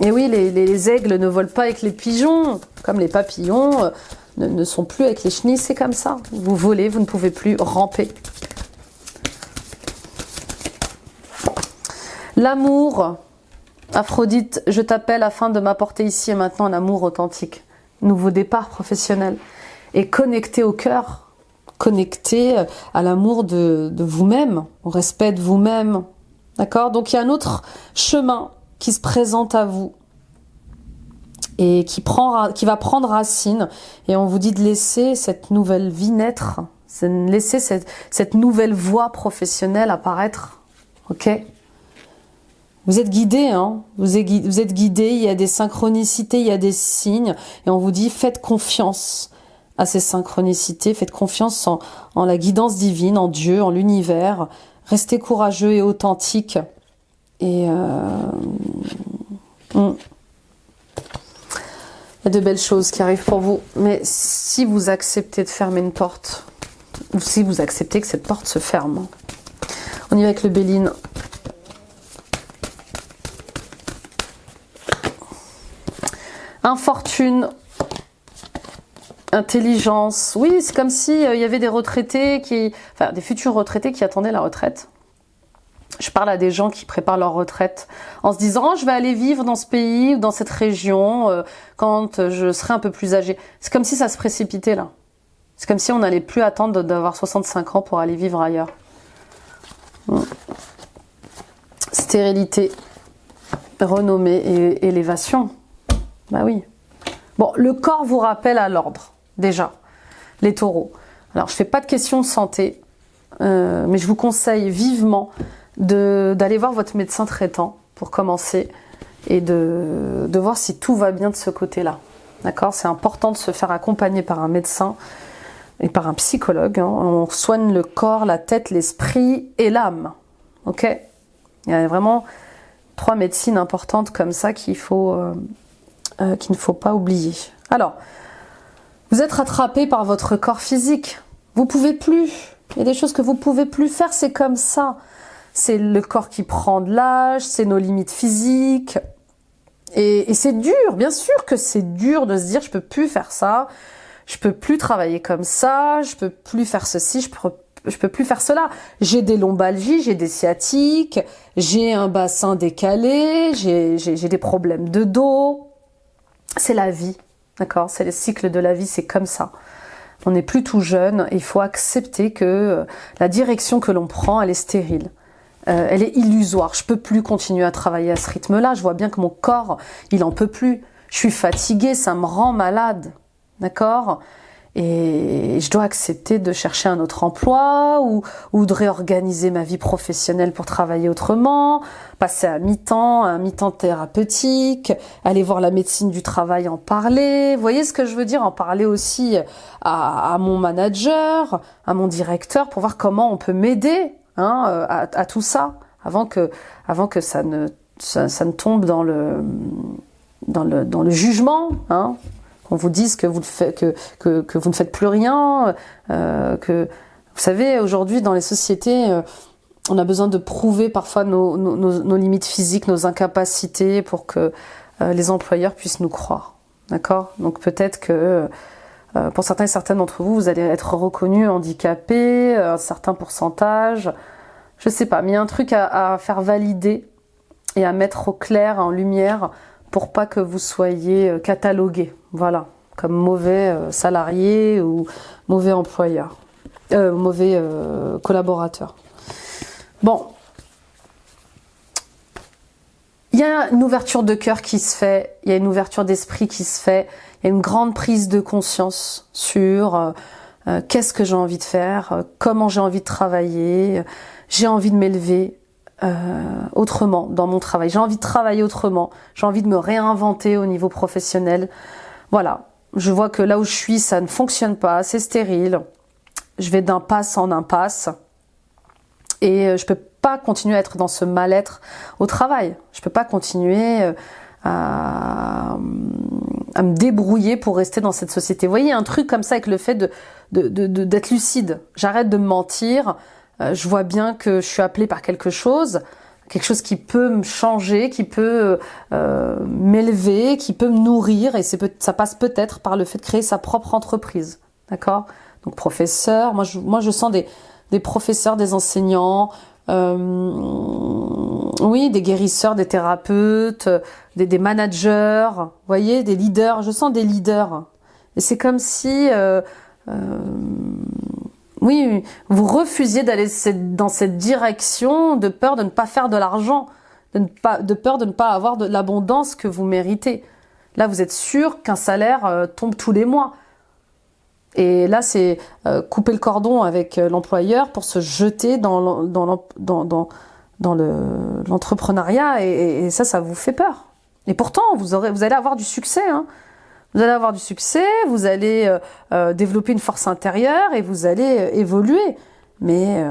Et oui, les aigles ne volent pas avec les pigeons, comme les papillons ne sont plus avec les chenilles, c'est comme ça. Vous volez, vous ne pouvez plus ramper. L'amour, Aphrodite, je t'appelle afin de m'apporter ici et maintenant un amour authentique. Nouveau départ professionnel. Et connecté au cœur, connecté à l'amour de vous-même, au respect de vous-même. D'accord? Donc il y a un autre chemin qui se présente à vous et qui va prendre racine, et on vous dit de laisser cette nouvelle vie naître, laisser cette nouvelle voie professionnelle apparaître. Ok? Vous êtes guidé, hein? Vous êtes guidé, il y a des synchronicités, il y a des signes, et on vous dit faites confiance à ces synchronicités, faites confiance en la guidance divine, en Dieu, en l'univers, restez courageux et authentique. Et il y a de belles choses qui arrivent pour vous. Mais si vous acceptez de fermer une porte, ou si vous acceptez que cette porte se ferme, on y va avec le Béline. Infortune, intelligence. Oui, c'est comme si il y avait des retraités des futurs retraités qui attendaient la retraite. Je parle à des gens qui préparent leur retraite en se disant « je vais aller vivre dans ce pays ou dans cette région quand je serai un peu plus âgé ». C'est comme si ça se précipitait là. C'est comme si on n'allait plus attendre d'avoir 65 ans pour aller vivre ailleurs. Stérilité, renommée et élévation. Bah oui. Bon, le corps vous rappelle à l'ordre, déjà, les taureaux. Alors, je ne fais pas de questions de santé, mais je vous conseille vivement d'aller voir votre médecin traitant pour commencer et de voir si tout va bien de ce côté-là. D'accord? C'est important de se faire accompagner par un médecin et par un psychologue. Hein. On soigne le corps, la tête, l'esprit et l'âme. Ok? Il y a vraiment 3 médecines importantes comme ça qu'il ne faut pas oublier. Alors, vous êtes rattrapé par votre corps physique. Vous pouvez plus. Il y a des choses que vous pouvez plus faire, c'est comme ça. C'est le corps qui prend de l'âge, c'est nos limites physiques. Et c'est dur, bien sûr que c'est dur de se dire je peux plus faire ça, je peux plus travailler comme ça, je peux plus faire ceci, je peux plus faire cela. J'ai des lombalgies, j'ai des sciatiques, j'ai un bassin décalé, j'ai des problèmes de dos. C'est la vie, d'accord? C'est le cycle de la vie, c'est comme ça. On n'est plus tout jeune, et il faut accepter que la direction que l'on prend, elle est stérile. Elle est illusoire. Je peux plus continuer à travailler à ce rythme-là. Je vois bien que mon corps, il en peut plus. Je suis fatiguée, ça me rend malade, d'accord? Et je dois accepter de chercher un autre emploi ou de réorganiser ma vie professionnelle pour travailler autrement, passer à un mi-temps thérapeutique, aller voir la médecine du travail, en parler. Vous voyez ce que je veux dire? En parler aussi à mon manager, à mon directeur, pour voir comment on peut m'aider à tout ça, avant que ça ne tombe dans le jugement, hein. On vous dise que vous ne faites plus rien, que vous savez, aujourd'hui dans les sociétés, on a besoin de prouver parfois nos limites physiques, nos incapacités pour que les employeurs puissent nous croire. D'accord? Donc peut-être que pour certains et certaines d'entre vous, vous allez être reconnus handicapés, un certain pourcentage, je sais pas, mais il y a un truc à faire valider et à mettre au clair, en lumière, pour pas que vous soyez catalogués, voilà, comme mauvais salarié ou mauvais employeur, mauvais collaborateur. Bon, il y a une ouverture de cœur qui se fait, il y a une ouverture d'esprit qui se fait, il y a une grande prise de conscience sur qu'est-ce que j'ai envie de faire, comment j'ai envie de travailler, j'ai envie de m'élever autrement dans mon travail, j'ai envie de travailler autrement, j'ai envie de me réinventer au niveau professionnel. Voilà, je vois que là où je suis, ça ne fonctionne pas, c'est stérile, je vais d'impasse en impasse et je peux pas continuer à être dans ce mal-être au travail. Je peux pas continuer à me débrouiller pour rester dans cette société. Vous voyez, un truc comme ça avec le fait d'être lucide. J'arrête de me mentir. Je vois bien que je suis appelée par quelque chose qui peut me changer, qui peut m'élever, qui peut me nourrir. Et ça passe peut-être par le fait de créer sa propre entreprise. D'accord? Donc professeur, moi je sens des professeurs, des enseignants, oui, des guérisseurs, des thérapeutes, des managers, vous voyez, des leaders. Je sens des leaders. Et c'est comme si, oui, vous refusiez d'aller dans cette direction de peur de ne pas faire de l'argent, de peur de ne pas avoir de l'abondance que vous méritez. Là, vous êtes sûr qu'un salaire tombe tous les mois. Et là, c'est couper le cordon avec l'employeur pour se jeter dans l'entrepreneuriat et ça vous fait peur. Et pourtant, vous allez avoir du succès. Hein. Vous allez avoir du succès, vous allez développer une force intérieure et vous allez évoluer. Mais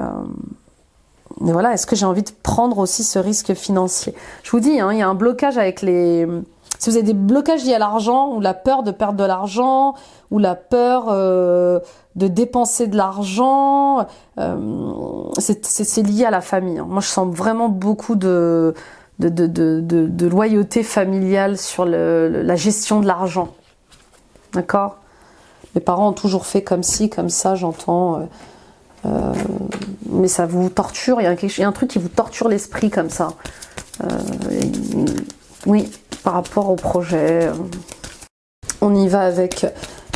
voilà, est-ce que j'ai envie de prendre aussi ce risque financier? Je vous dis, hein, il y a un blocage avec les... Si vous avez des blocages liés à l'argent, ou la peur de perdre de l'argent, ou la peur de dépenser de l'argent, c'est lié à la famille. Hein. Moi, je sens vraiment beaucoup de loyauté familiale sur la gestion de l'argent. D'accord? Mes parents ont toujours fait comme ci, comme ça, j'entends. Mais ça vous torture, il y a un truc qui vous torture l'esprit comme ça. Oui, par rapport au projet. On y va avec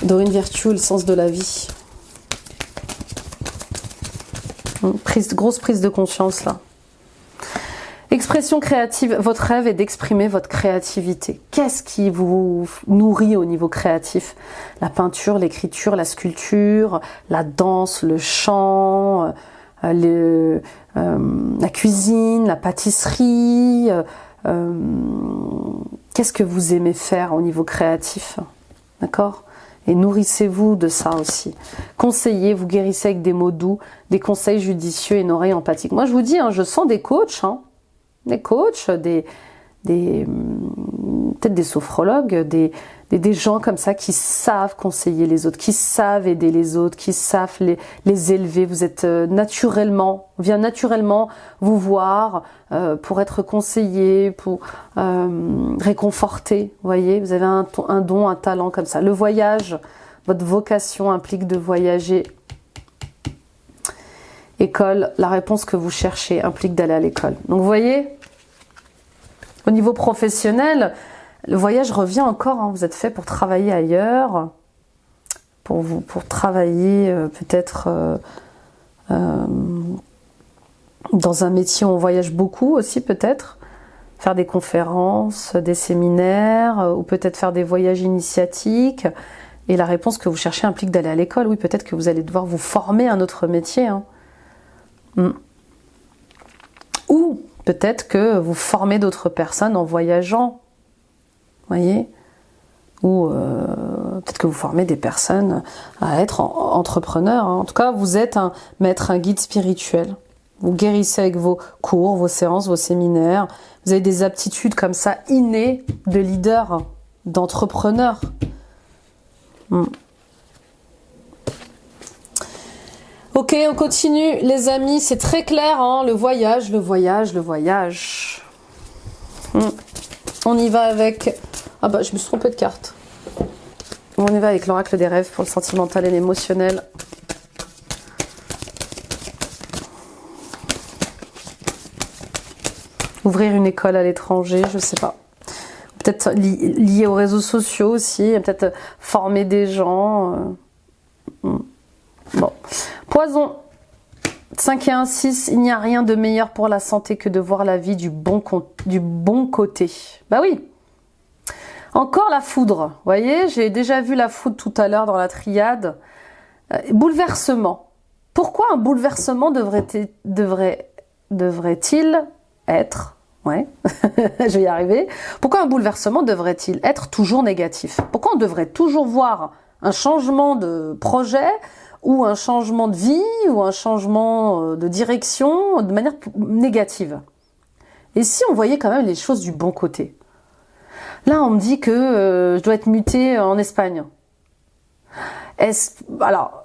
Dorine Virtue, le sens de la vie. Grosse prise de conscience là. Expression créative, votre rêve est d'exprimer votre créativité. Qu'est-ce qui vous nourrit au niveau créatif? La peinture, l'écriture, la sculpture, la danse, le chant, la cuisine, la pâtisserie. Qu'est-ce que vous aimez faire au niveau créatif? D'accord? Et nourrissez-vous de ça aussi. Conseillez, vous guérissez avec des mots doux, des conseils judicieux et une oreille empathique. Moi, je vous dis, hein, je sens des coachs, hein, peut-être des sophrologues, des gens comme ça qui savent conseiller les autres, qui savent aider les autres, qui savent les élever. Vous êtes on vient naturellement vous voir pour être conseillé, pour réconforter. Vous voyez, vous avez un don, un talent comme ça. Le voyage, votre vocation implique de voyager. École, la réponse que vous cherchez implique d'aller à l'école. Donc vous voyez, au niveau professionnel, le voyage revient encore. Hein. Vous êtes fait pour travailler ailleurs, pour travailler peut-être dans un métier où on voyage beaucoup aussi peut-être, faire des conférences, des séminaires, ou peut-être faire des voyages initiatiques. Et la réponse que vous cherchez implique d'aller à l'école. Oui, peut-être que vous allez devoir vous former à un autre métier. Hein. Ou peut-être que vous formez d'autres personnes en voyageant, voyez, ou peut-être que vous formez des personnes à être entrepreneurs. Hein. En tout cas, vous êtes un maître, un guide spirituel. Vous guérissez avec vos cours, vos séances, vos séminaires. Vous avez des aptitudes comme ça innées de leader, d'entrepreneur. Ok, on continue, les amis, c'est très clair, hein, le voyage. On y va avec... Ah bah, je me suis trompée de carte. On y va avec l'oracle des rêves pour le sentimental et l'émotionnel. Ouvrir une école à l'étranger, je sais pas. Peut-être lié aux réseaux sociaux aussi, peut-être former des gens. Bon. Poisson. 5 et 1, 6, il n'y a rien de meilleur pour la santé que de voir la vie du bon côté. Bah oui. Encore la foudre. Vous voyez, j'ai déjà vu la foudre tout à l'heure dans la triade. Bouleversement. Pourquoi un bouleversement devrait-il être... Ouais, je vais y arriver. Pourquoi un bouleversement devrait-il être toujours négatif? Pourquoi on devrait toujours voir un changement de projet ou un changement de vie ou un changement de direction de manière négative? Et si on voyait quand même les choses du bon côté? Là, on me dit que je dois être mutée en Espagne. Alors,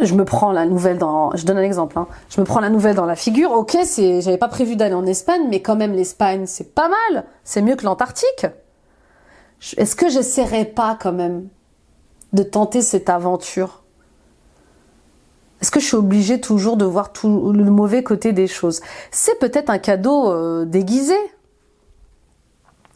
je me prends la nouvelle dans... Je donne un exemple. Hein. Je me prends la nouvelle dans la figure. Ok, j'avais pas prévu d'aller en Espagne, mais quand même, l'Espagne, c'est pas mal. C'est mieux que l'Antarctique. Est-ce que j'essaierais pas quand même de tenter cette aventure? Est-ce que je suis obligée toujours de voir tout le mauvais côté des choses? C'est peut-être un cadeau déguisé.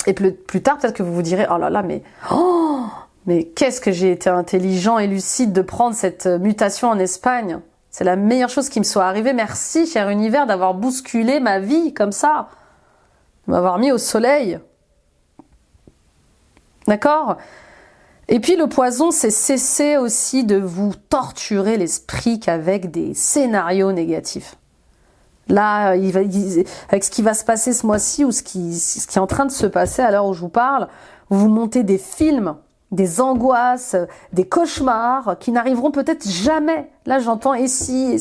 Et plus tard, peut-être que vous vous direz, oh là là, mais qu'est-ce que j'ai été intelligent et lucide de prendre cette mutation en Espagne. C'est la meilleure chose qui me soit arrivée. Merci, cher univers, d'avoir bousculé ma vie comme ça. De m'avoir mis au soleil. D'accord? Et puis le poison, c'est cesser aussi de vous torturer l'esprit qu'avec des scénarios négatifs. Là, avec ce qui va se passer ce mois-ci ou ce qui est en train de se passer à l'heure où je vous parle, vous montez des films, des angoisses, des cauchemars qui n'arriveront peut-être jamais. Là, j'entends et si,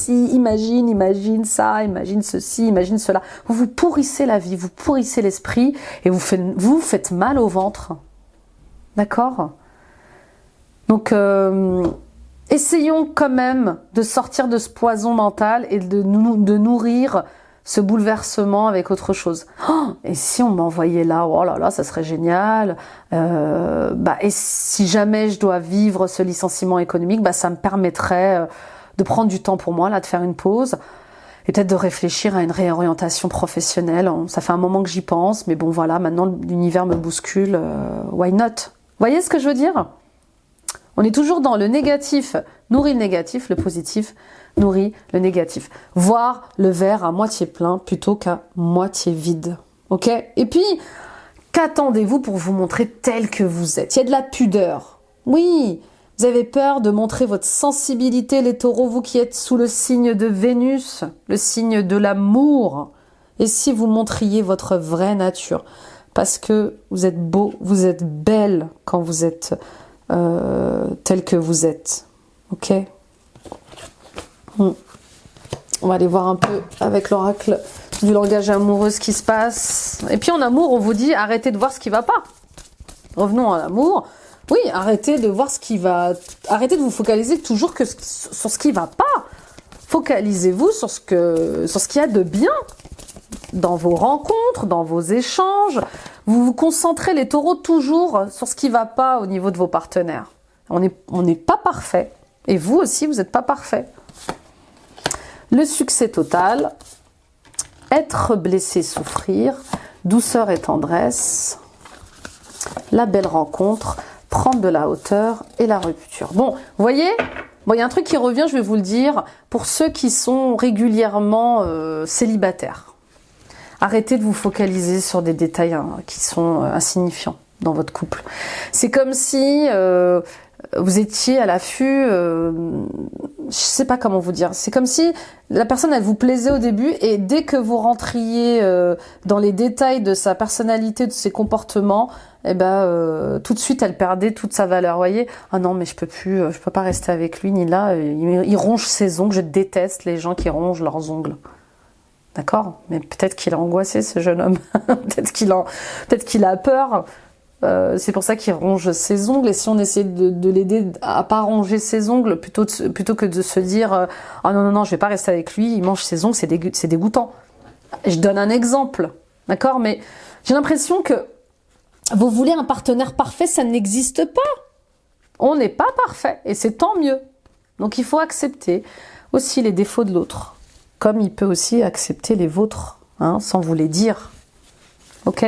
imagine ça, imagine ceci, imagine cela. Vous pourrissez la vie, vous pourrissez l'esprit et vous faites mal au ventre. D'accord? Donc, essayons quand même de sortir de ce poison mental et de nourrir ce bouleversement avec autre chose. Oh, et si on m'envoyait là, oh là là, ça serait génial. Et si jamais je dois vivre ce licenciement économique, ça me permettrait de prendre du temps pour moi, là, de faire une pause et peut-être de réfléchir à une réorientation professionnelle. Ça fait un moment que j'y pense, mais bon voilà, maintenant l'univers me bouscule, why not? Vous voyez ce que je veux dire? On est toujours dans le négatif, nourrit le négatif, le positif nourrit le négatif. Voir le verre à moitié plein plutôt qu'à moitié vide. Ok? Et puis, qu'attendez-vous pour vous montrer tel que vous êtes? Il y a de la pudeur. Oui, vous avez peur de montrer votre sensibilité, les taureaux, vous qui êtes sous le signe de Vénus, le signe de l'amour. Et si vous montriez votre vraie nature? Parce que vous êtes beau, vous êtes belle quand vous êtes tel que vous êtes. Ok? On va aller voir un peu avec l'oracle du langage amoureux ce qui se passe. Et puis en amour, on vous dit arrêtez de voir ce qui va pas. Revenons à l'amour. Oui, arrêtez de voir ce qui va... Arrêtez de vous focaliser toujours sur ce qui va pas. Focalisez-vous sur ce qu'il y a de bien dans vos rencontres, dans vos échanges. Vous vous concentrez, les taureaux, toujours sur ce qui va pas au niveau de vos partenaires. On n'est pas parfait. Et vous aussi, vous n'êtes pas parfait. Le succès total, être blessé, souffrir, douceur et tendresse, la belle rencontre, prendre de la hauteur et la rupture. Bon, vous voyez, il y a un truc qui revient, je vais vous le dire, pour ceux qui sont régulièrement célibataires. Arrêtez de vous focaliser sur des détails qui sont insignifiants dans votre couple. C'est comme si vous étiez à l'affût, je sais pas comment vous dire, c'est comme si la personne elle vous plaisait au début et dès que vous rentriez dans les détails de sa personnalité, de ses comportements, tout de suite elle perdait toute sa valeur. Vous voyez, ah non mais je peux pas rester avec lui ni là, il ronge ses ongles, je déteste les gens qui rongent leurs ongles. D'accord? Mais peut-être qu'il a angoissé ce jeune homme, peut-être qu'il a peur. C'est pour ça qu'il ronge ses ongles. Et si on essaie de l'aider à pas ronger ses ongles, plutôt que de se dire oh non, je vais pas rester avec lui, il mange ses ongles, c'est dégoûtant. Je donne un exemple, d'accord? Mais j'ai l'impression que vous voulez un partenaire parfait, ça n'existe pas. On n'est pas parfait et c'est tant mieux. Donc il faut accepter aussi les défauts de l'autre, comme il peut aussi accepter les vôtres, sans vous les dire. Ok?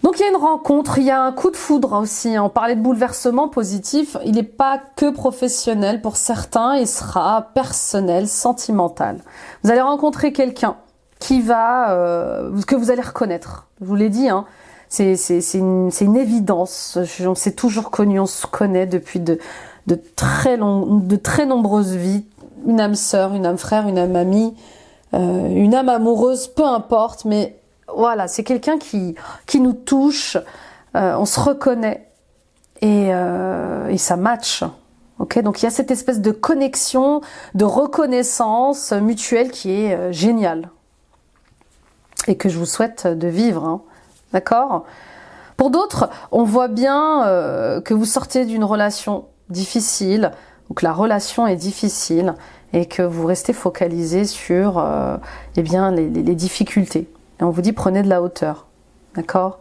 Donc il y a une rencontre, il y a un coup de foudre aussi. On parlait de bouleversement positif, il n'est pas que professionnel pour certains, il sera personnel, sentimental. Vous allez rencontrer quelqu'un qui que vous allez reconnaître. Je vous l'ai dit, hein, c'est une évidence. On s'est toujours connus, on se connaît depuis de très nombreuses vies. Une âme sœur, une âme frère, une âme amie, une âme amoureuse, peu importe, mais voilà, c'est quelqu'un qui nous touche, on se reconnaît et ça match. Okay, donc il y a cette espèce de connexion, de reconnaissance mutuelle qui est géniale et que je vous souhaite de vivre. Hein. D'accord ? Pour d'autres, on voit bien que vous sortez d'une relation difficile, ou que la relation est difficile et que vous restez focalisé sur eh bien, les difficultés. Et on vous dit prenez de la hauteur, d'accord ?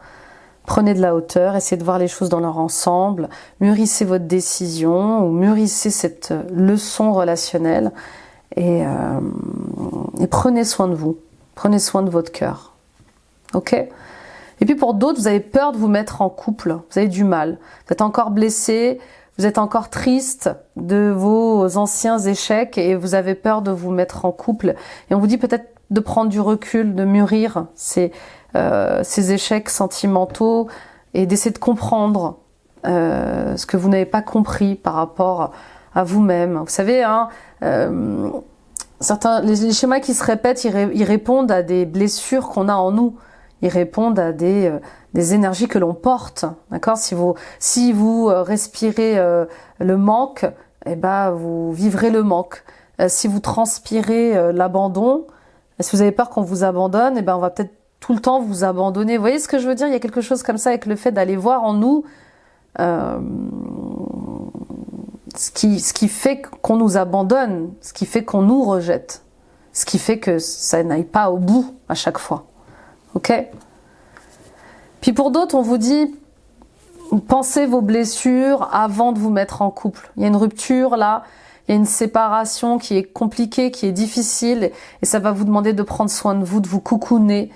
Prenez de la hauteur, essayez de voir les choses dans leur ensemble, mûrissez votre décision ou mûrissez cette leçon relationnelle et prenez soin de vous, prenez soin de votre cœur, ok ? Et puis pour d'autres, vous avez peur de vous mettre en couple, vous avez du mal, vous êtes encore blessé, vous êtes encore triste de vos anciens échecs et vous avez peur de vous mettre en couple. Et on vous dit peut-être de prendre du recul, de mûrir ces échecs sentimentaux et d'essayer de comprendre ce que vous n'avez pas compris par rapport à vous-même. Vous savez, hein, les schémas qui se répètent, ils répondent à des blessures qu'on a en nous. Ils répondent à des énergies que l'on porte, d'accord ? Si vous respirez le manque, eh ben vous vivrez le manque. Si vous transpirez l'abandon, si vous avez peur qu'on vous abandonne, eh ben on va peut-être tout le temps vous abandonner. Vous voyez ce que je veux dire ? Il y a quelque chose comme ça avec le fait d'aller voir en nous ce qui fait qu'on nous abandonne, ce qui fait qu'on nous rejette, ce qui fait que ça n'aille pas au bout à chaque fois. Ok ? Puis pour d'autres, on vous dit, pensez vos blessures avant de vous mettre en couple. Il y a une rupture là, il y a une séparation qui est compliquée, qui est difficile, et ça va vous demander de prendre soin de vous, de vous coucouner,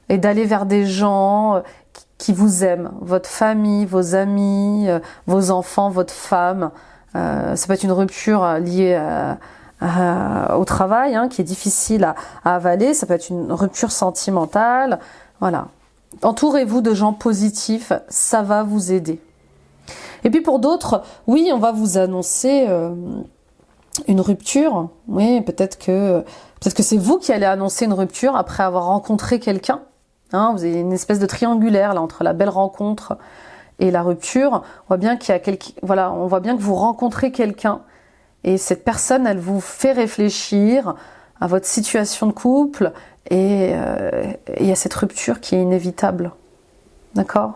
et d'aller vers des gens qui vous aiment, votre famille, vos amis, vos enfants, votre femme. Ça peut être une rupture liée au travail, hein, qui est difficile à avaler, ça peut être une rupture sentimentale, voilà. Entourez-vous de gens positifs, ça va vous aider. Et puis pour d'autres, oui, on va vous annoncer une rupture, oui, peut-être que c'est vous qui allez annoncer une rupture après avoir rencontré quelqu'un, hein, vous avez une espèce de triangulaire là, entre la belle rencontre et la rupture, on voit bien qu'il y a on voit bien que vous rencontrez quelqu'un, et cette personne, elle vous fait réfléchir à votre situation de couple et à cette rupture qui est inévitable. D'accord ?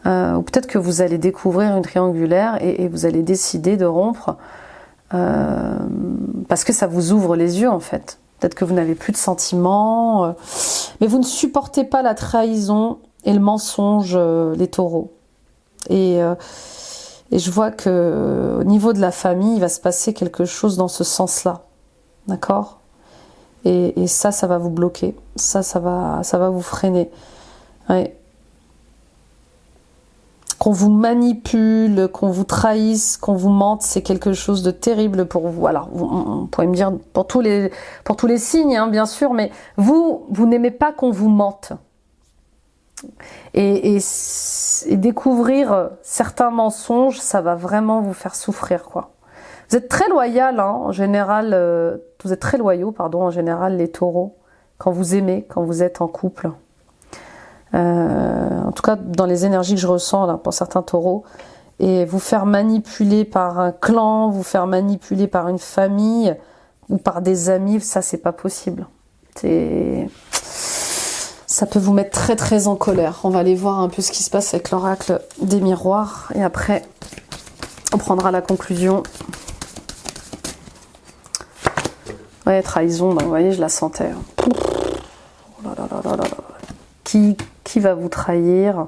Ou peut-être que vous allez découvrir une triangulaire et vous allez décider de rompre parce que ça vous ouvre les yeux en fait. Peut-être que vous n'avez plus de sentiments, mais vous ne supportez pas la trahison et le mensonge, les taureaux. Et je vois que au niveau de la famille, il va se passer quelque chose dans ce sens-là. D'accord ? Et ça va vous bloquer. Ça va vous freiner. Ouais. Qu'on vous manipule, qu'on vous trahisse, qu'on vous mente, c'est quelque chose de terrible pour vous. Alors, on pourrait me dire pour tous les signes, hein, bien sûr, mais vous n'aimez pas qu'on vous mente. Et découvrir certains mensonges, ça va vraiment vous faire souffrir, quoi. Vous êtes très loyal, hein, en général, vous êtes très loyaux, pardon, en général, les taureaux, quand vous aimez, quand vous êtes en couple. En tout cas, dans les énergies que je ressens là, pour certains taureaux, et vous faire manipuler par un clan, vous faire manipuler par une famille ou par des amis, ça, c'est pas possible. Ça peut vous mettre très très en colère. On va aller voir un peu ce qui se passe avec l'oracle des miroirs, et après, on prendra la conclusion. Ouais, trahison, bah, vous voyez, je la sentais. Oh là là là là là. Qui va vous trahir?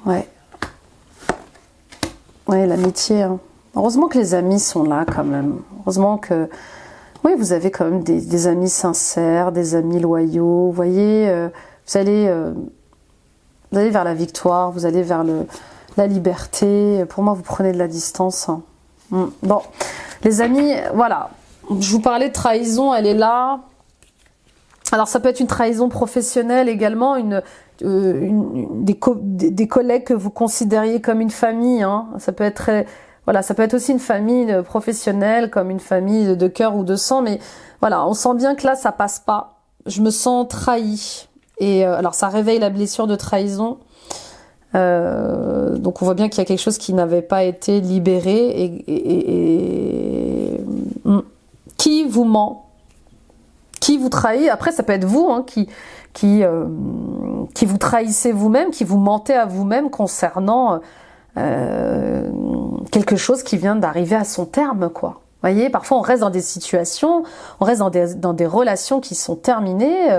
Ouais. Ouais, l'amitié. Hein. Heureusement que les amis sont là quand même. Heureusement que... Oui, vous avez quand même des amis sincères, des amis loyaux. Vous voyez, vous allez vers la victoire, vous allez vers la liberté. Pour moi, vous prenez de la distance. Bon, les amis, voilà. Je vous parlais de trahison, elle est là. Alors, ça peut être une trahison professionnelle également, des collègues que vous considériez comme une famille. Hein. Ça peut être voilà, ça peut être aussi une famille professionnelle, comme une famille de cœur ou de sang. Mais voilà, on sent bien que là, ça passe pas. Je me sens trahie. Et alors, ça réveille la blessure de trahison. Donc, on voit bien qu'il y a quelque chose qui n'avait pas été libéré. Qui vous ment? Qui vous trahit? Après, ça peut être vous hein, qui vous trahissez vous-même, qui vous mentez à vous-même concernant quelque chose qui vient d'arriver à son terme, quoi. Vous voyez, parfois on reste dans des situations, on reste dans des relations qui sont terminées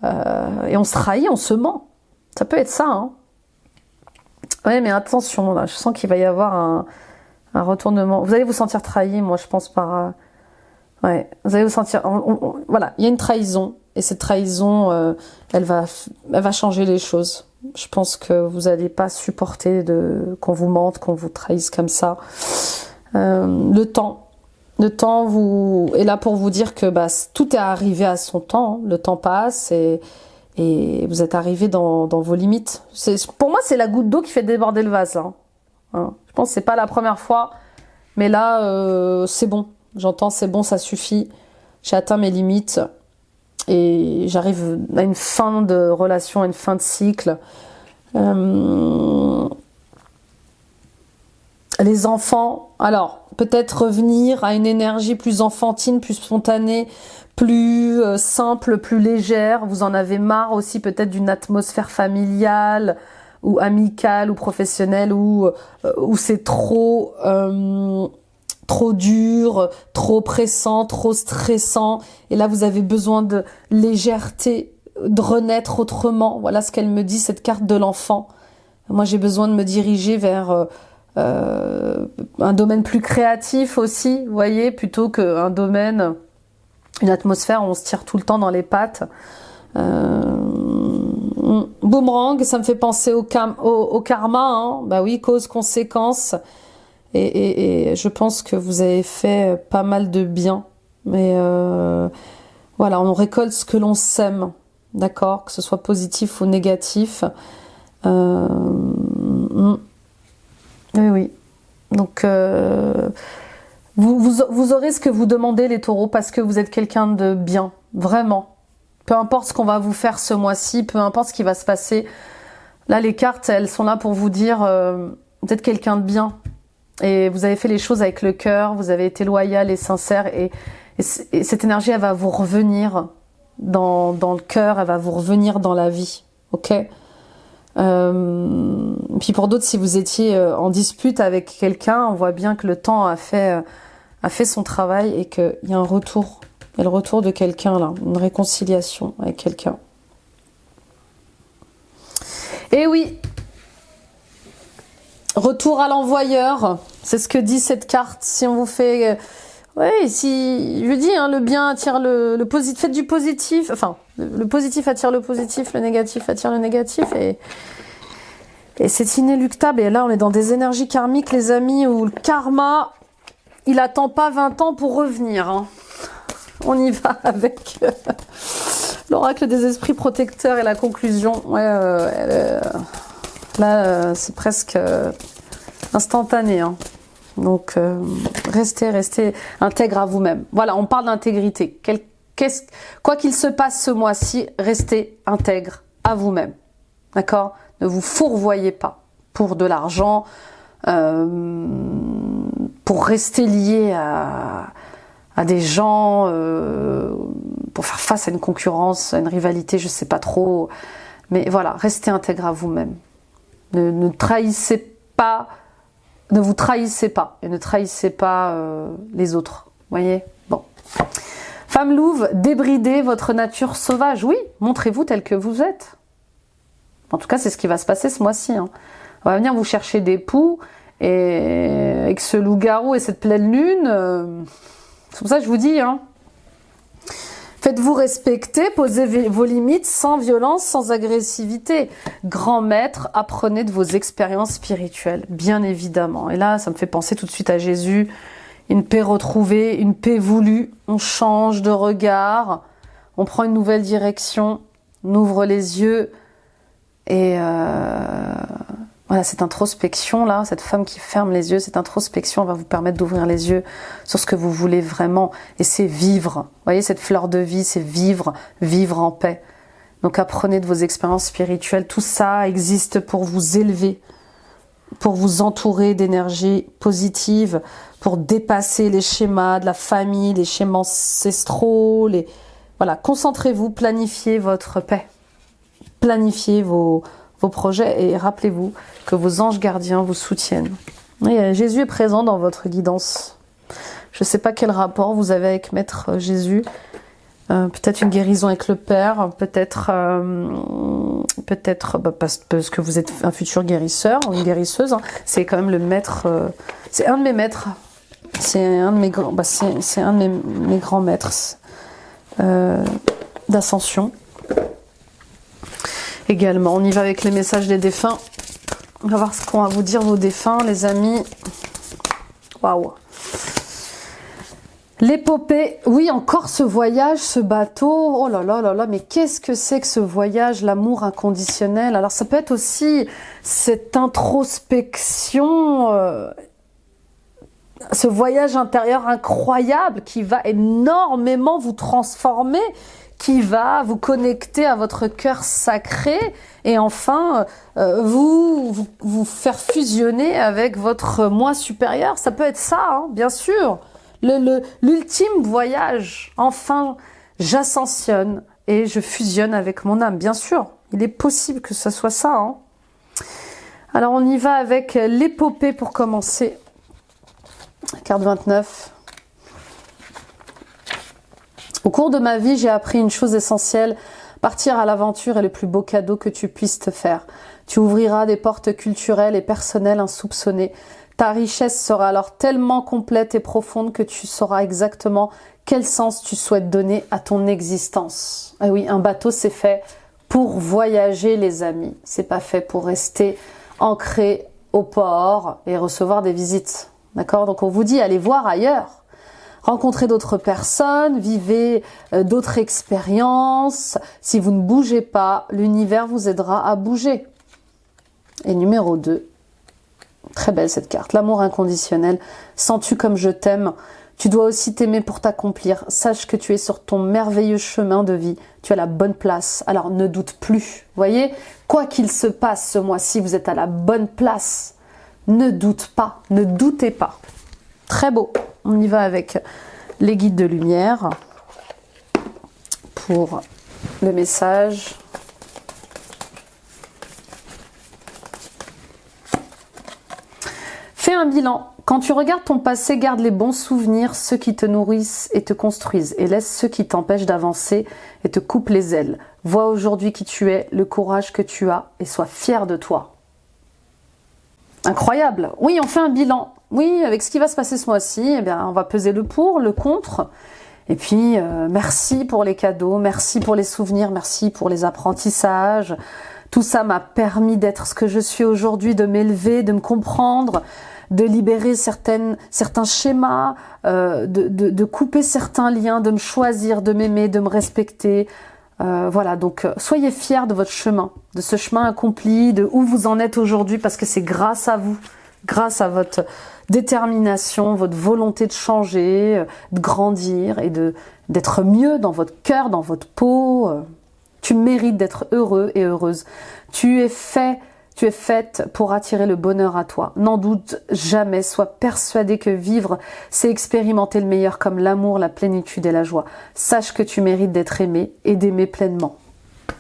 et on se trahit, on se ment. Ça peut être ça. Hein. Ouais, mais attention, là, je sens qu'il va y avoir un retournement. Vous allez vous sentir trahi, moi, je pense par. Ouais, vous allez vous sentir. Voilà, il y a une trahison et cette trahison, elle va changer les choses. Je pense que vous n'allez pas supporter qu'on vous mente, qu'on vous trahisse comme ça. Le temps est là pour vous dire que tout est arrivé à son temps. Hein. Le temps passe et vous êtes arrivé dans vos limites. Pour moi, c'est la goutte d'eau qui fait déborder le vase. Là. Hein. Je pense que c'est pas la première fois, mais là, c'est bon. J'entends, c'est bon, ça suffit. J'ai atteint mes limites et j'arrive à une fin de relation, à une fin de cycle. Les enfants, alors peut-être revenir à une énergie plus enfantine, plus spontanée, plus simple, plus légère. Vous en avez marre aussi peut-être d'une atmosphère familiale ou amicale ou professionnelle où c'est trop dur, trop pressant, trop stressant. Et là, vous avez besoin de légèreté, de renaître autrement. Voilà ce qu'elle me dit, cette carte de l'enfant. Moi, j'ai besoin de me diriger vers un domaine plus créatif aussi, vous voyez, plutôt qu'un domaine, une atmosphère où on se tire tout le temps dans les pattes. Boomerang, ça me fait penser au karma, hein. Bah oui, cause-conséquence. Et je pense que vous avez fait pas mal de bien. Mais voilà, on récolte ce que l'on sème, d'accord, que ce soit positif ou négatif. Oui. Donc, vous aurez ce que vous demandez, les taureaux, parce que vous êtes quelqu'un de bien, vraiment. Peu importe ce qu'on va vous faire ce mois-ci, peu importe ce qui va se passer. Là, les cartes, elles sont là pour vous dire, vous êtes quelqu'un de bien. Et vous avez fait les choses avec le cœur, vous avez été loyal et sincère. Et cette énergie, elle va vous revenir dans le cœur, elle va vous revenir dans la vie. Ok ? Puis pour d'autres, si vous étiez en dispute avec quelqu'un, on voit bien que le temps a fait son travail et qu'il y a un retour. Il y a le retour de quelqu'un là, une réconciliation avec quelqu'un. Et oui, retour à l'envoyeur, c'est ce que dit cette carte. Si on vous fait... si je dis, hein, le bien attire le positif, faites du positif, enfin, le positif attire le positif, le négatif attire le négatif, et c'est inéluctable. Et là, on est dans des énergies karmiques, les amis, où le karma, il attend pas 20 ans pour revenir. Hein. On y va avec l'oracle des esprits protecteurs et la conclusion. Là, c'est presque instantané. Hein. Donc, restez intègre à vous-même. Voilà, on parle d'intégrité. Quoi qu'il se passe ce mois-ci, restez intègre à vous-même. D'accord ? Ne vous fourvoyez pas pour de l'argent, pour rester lié à des gens, pour faire face à une concurrence, à une rivalité, je sais pas trop. Mais voilà, restez intègre à vous-même. Ne trahissez pas, ne vous trahissez pas et ne trahissez pas les autres. Voyez ? Bon. Femme louve, débridez votre nature sauvage. Oui, montrez-vous tel que vous êtes. En tout cas, c'est ce qui va se passer ce mois-ci. Hein. On va venir vous chercher des poux et avec ce loup-garou et cette pleine lune, c'est pour ça que je vous dis, hein, Faites-vous respecter, posez vos limites sans violence, sans agressivité. Grand maître, apprenez de vos expériences spirituelles, bien évidemment. Et là, ça me fait penser tout de suite à Jésus. Une paix retrouvée, une paix voulue. On change de regard, on prend une nouvelle direction, on ouvre les yeux. Et voilà, cette introspection là, cette femme qui ferme les yeux, cette introspection va vous permettre d'ouvrir les yeux sur ce que vous voulez vraiment. Et c'est vivre. Vous voyez, cette fleur de vie, c'est vivre, vivre en paix. Donc apprenez de vos expériences spirituelles. Tout ça existe pour vous élever, pour vous entourer d'énergie positive, pour dépasser les schémas de la famille, les schémas ancestraux. Voilà, concentrez-vous, planifiez votre paix. Planifiez vos projets et rappelez-vous que vos anges gardiens vous soutiennent. Et Jésus est présent dans votre guidance. Je ne sais pas quel rapport vous avez avec Maître Jésus. Peut-être une guérison avec le Père, peut-être parce que vous êtes un futur guérisseur ou une guérisseuse. Hein. C'est quand même le maître. C'est un de mes maîtres. C'est un de mes grands. C'est un de mes grands maîtres d'ascension. Également, on y va avec les messages des défunts. On va voir ce qu'ont à vous dire vos défunts, les amis. Waouh. L'épopée, oui, encore ce voyage, ce bateau. Oh là là là là, mais qu'est-ce que c'est que ce voyage, l'amour inconditionnel? Alors ça peut être aussi cette introspection, ce voyage intérieur incroyable qui va énormément vous transformer, qui va vous connecter à votre cœur sacré et enfin vous faire fusionner avec votre moi supérieur. Ça peut être ça, hein, bien sûr. L'ultime voyage. Enfin, j'ascensionne et je fusionne avec mon âme. Bien sûr, il est possible que ce soit ça. Hein. Alors, on y va avec l'épopée pour commencer. Carte 29. Au cours de ma vie, j'ai appris une chose essentielle. Partir à l'aventure est le plus beau cadeau que tu puisses te faire. Tu ouvriras des portes culturelles et personnelles insoupçonnées. Ta richesse sera alors tellement complète et profonde que tu sauras exactement quel sens tu souhaites donner à ton existence. Ah oui, un bateau, c'est fait pour voyager, les amis. C'est pas fait pour rester ancré au port et recevoir des visites. D'accord? Donc on vous dit, allez voir ailleurs. Rencontrez d'autres personnes, vivez d'autres expériences. Si vous ne bougez pas, l'univers vous aidera à bouger. Et numéro 2, très belle cette carte, l'amour inconditionnel. Sens-tu comme je t'aime? Tu dois aussi t'aimer pour t'accomplir. Sache que tu es sur ton merveilleux chemin de vie. Tu as la bonne place, alors ne doute plus. Voyez, quoi qu'il se passe ce mois-ci, vous êtes à la bonne place. Ne doute pas, ne doutez pas. Très beau. On y va avec les guides de lumière pour le message. Fais un bilan. Quand tu regardes ton passé, garde les bons souvenirs, ceux qui te nourrissent et te construisent, et laisse ceux qui t'empêchent d'avancer et te coupent les ailes. Vois aujourd'hui qui tu es, le courage que tu as, et sois fier de toi. Incroyable. Oui, on fait un bilan. Oui, avec ce qui va se passer ce mois-ci, eh bien, on va peser le pour, le contre. Et puis, merci pour les cadeaux, merci pour les souvenirs, merci pour les apprentissages. Tout ça m'a permis d'être ce que je suis aujourd'hui, de m'élever, de me comprendre, de libérer certains schémas, de couper certains liens, de me choisir, de m'aimer, de me respecter. Voilà, donc soyez fiers de votre chemin, de ce chemin accompli, de où vous en êtes aujourd'hui, parce que c'est grâce à vous, grâce à votre détermination, votre volonté de changer, de grandir et d'être mieux dans votre cœur, dans votre peau. Tu mérites d'être heureux et heureuse. Tu es faite pour attirer le bonheur à toi. N'en doute jamais, sois persuadé que vivre, c'est expérimenter le meilleur comme l'amour, la plénitude et la joie. Sache que tu mérites d'être aimé et d'aimer pleinement.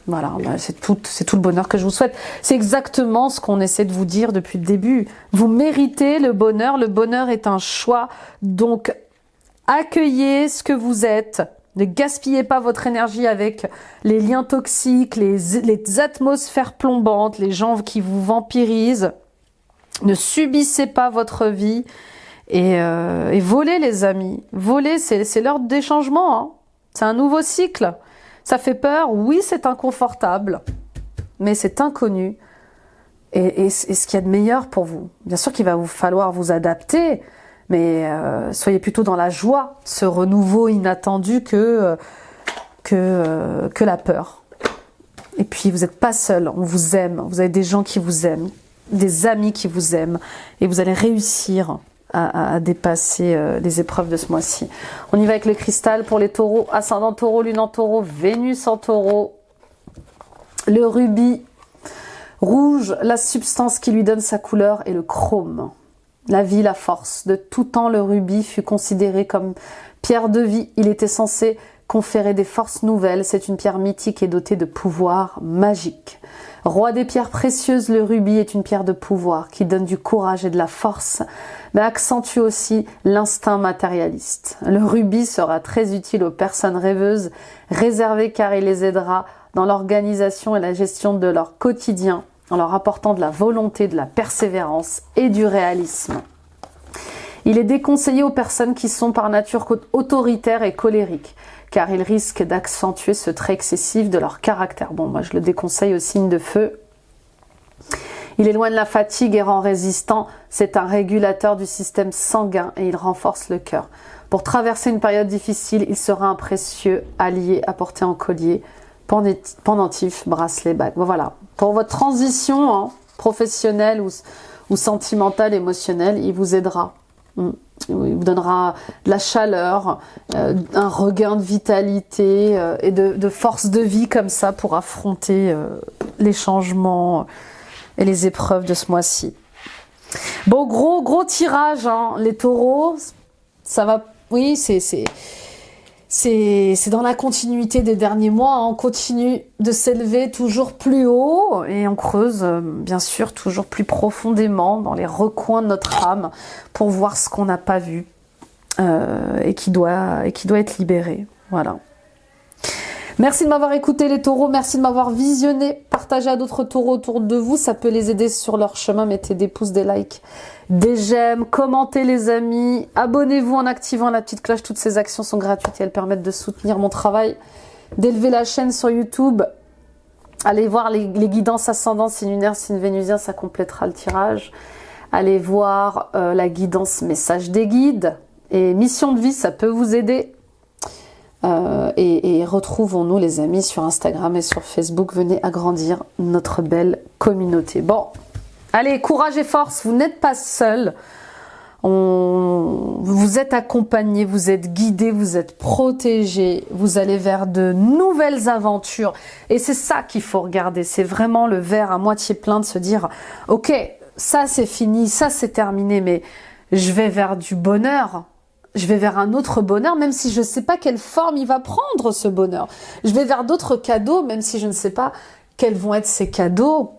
Voilà, c'est tout le bonheur que je vous souhaite. C'est exactement ce qu'on essaie de vous dire depuis le début. Vous méritez le bonheur est un choix. Donc, accueillez ce que vous êtes. Ne gaspillez pas votre énergie avec les liens toxiques, les atmosphères plombantes, les gens qui vous vampirisent. Ne subissez pas votre vie et volez, les amis. Volez, c'est l'heure des changements. Hein. C'est un nouveau cycle. Ça fait peur, oui, c'est inconfortable, mais c'est inconnu. Et ce qu'il y a de meilleur pour vous. Bien sûr qu'il va vous falloir vous adapter, mais soyez plutôt dans la joie, ce renouveau inattendu que la peur. Et puis vous n'êtes pas seul, on vous aime, vous avez des gens qui vous aiment, des amis qui vous aiment, et vous allez réussir à dépasser les épreuves de ce mois-ci. On y va avec le cristal pour les taureaux, ascendant taureau, lune en taureau, Vénus en taureau, le rubis rouge, la substance qui lui donne sa couleur, et le chrome. La vie, la force. De tout temps, le rubis fut considéré comme pierre de vie. Il était censé conférer des forces nouvelles. C'est une pierre mythique et dotée de pouvoirs magiques. Roi des pierres précieuses, le rubis est une pierre de pouvoir qui donne du courage et de la force, mais accentue aussi l'instinct matérialiste. Le rubis sera très utile aux personnes rêveuses, réservées car il les aidera dans l'organisation et la gestion de leur quotidien, en leur apportant de la volonté, de la persévérance et du réalisme. Il est déconseillé aux personnes qui sont par nature autoritaires et colériques, car ils risquent d'accentuer ce trait excessif de leur caractère. Bon, moi je le déconseille au signe de feu. Il éloigne la fatigue et rend résistant. C'est un régulateur du système sanguin et il renforce le cœur. Pour traverser une période difficile, il sera un précieux allié à porter en collier, pendentif, bracelet, bague. Voilà. Pour votre transition professionnelle ou sentimentale, émotionnelle, il vous aidera. Il vous donnera de la chaleur, un regain de vitalité et de force de vie comme ça pour affronter les changements et les épreuves de ce mois-ci. Bon, gros tirage, les taureaux, ça va, oui, c'est dans la continuité des derniers mois, on continue de s'élever toujours plus haut et on creuse bien sûr toujours plus profondément dans les recoins de notre âme pour voir ce qu'on n'a pas vu et qui doit être libéré. Voilà. Merci de m'avoir écouté les taureaux, merci de m'avoir visionné, partagez à d'autres taureaux autour de vous, ça peut les aider sur leur chemin, mettez des pouces, des likes, des j'aime, commentez les amis, abonnez-vous en activant la petite cloche, toutes ces actions sont gratuites et elles permettent de soutenir mon travail, d'élever la chaîne sur YouTube, allez voir les guidances ascendant, signe lunaire, signe vénusien, ça complétera le tirage, allez voir la guidance message des guides et mission de vie, ça peut vous aider. Et retrouvons-nous les amis sur Instagram et sur Facebook. Venez agrandir notre belle communauté. Bon, allez, courage et force, vous n'êtes pas seuls. Vous êtes accompagnés, vous êtes guidés, vous êtes protégés. Vous allez vers de nouvelles aventures. Et c'est ça qu'il faut regarder. C'est vraiment le verre à moitié plein de se dire, ok, ça c'est fini, ça c'est terminé, mais je vais vers du bonheur. Je vais vers un autre bonheur, même si je ne sais pas quelle forme il va prendre, ce bonheur. Je vais vers d'autres cadeaux, même si je ne sais pas quels vont être ces cadeaux.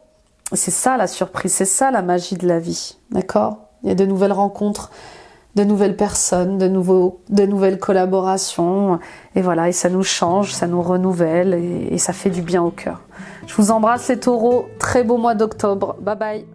C'est ça la surprise, c'est ça la magie de la vie, d'accord? Il y a de nouvelles rencontres, de nouvelles personnes, de nouvelles collaborations. Et voilà, et ça nous change, ça nous renouvelle et ça fait du bien au cœur. Je vous embrasse les taureaux, très beau mois d'octobre. Bye bye.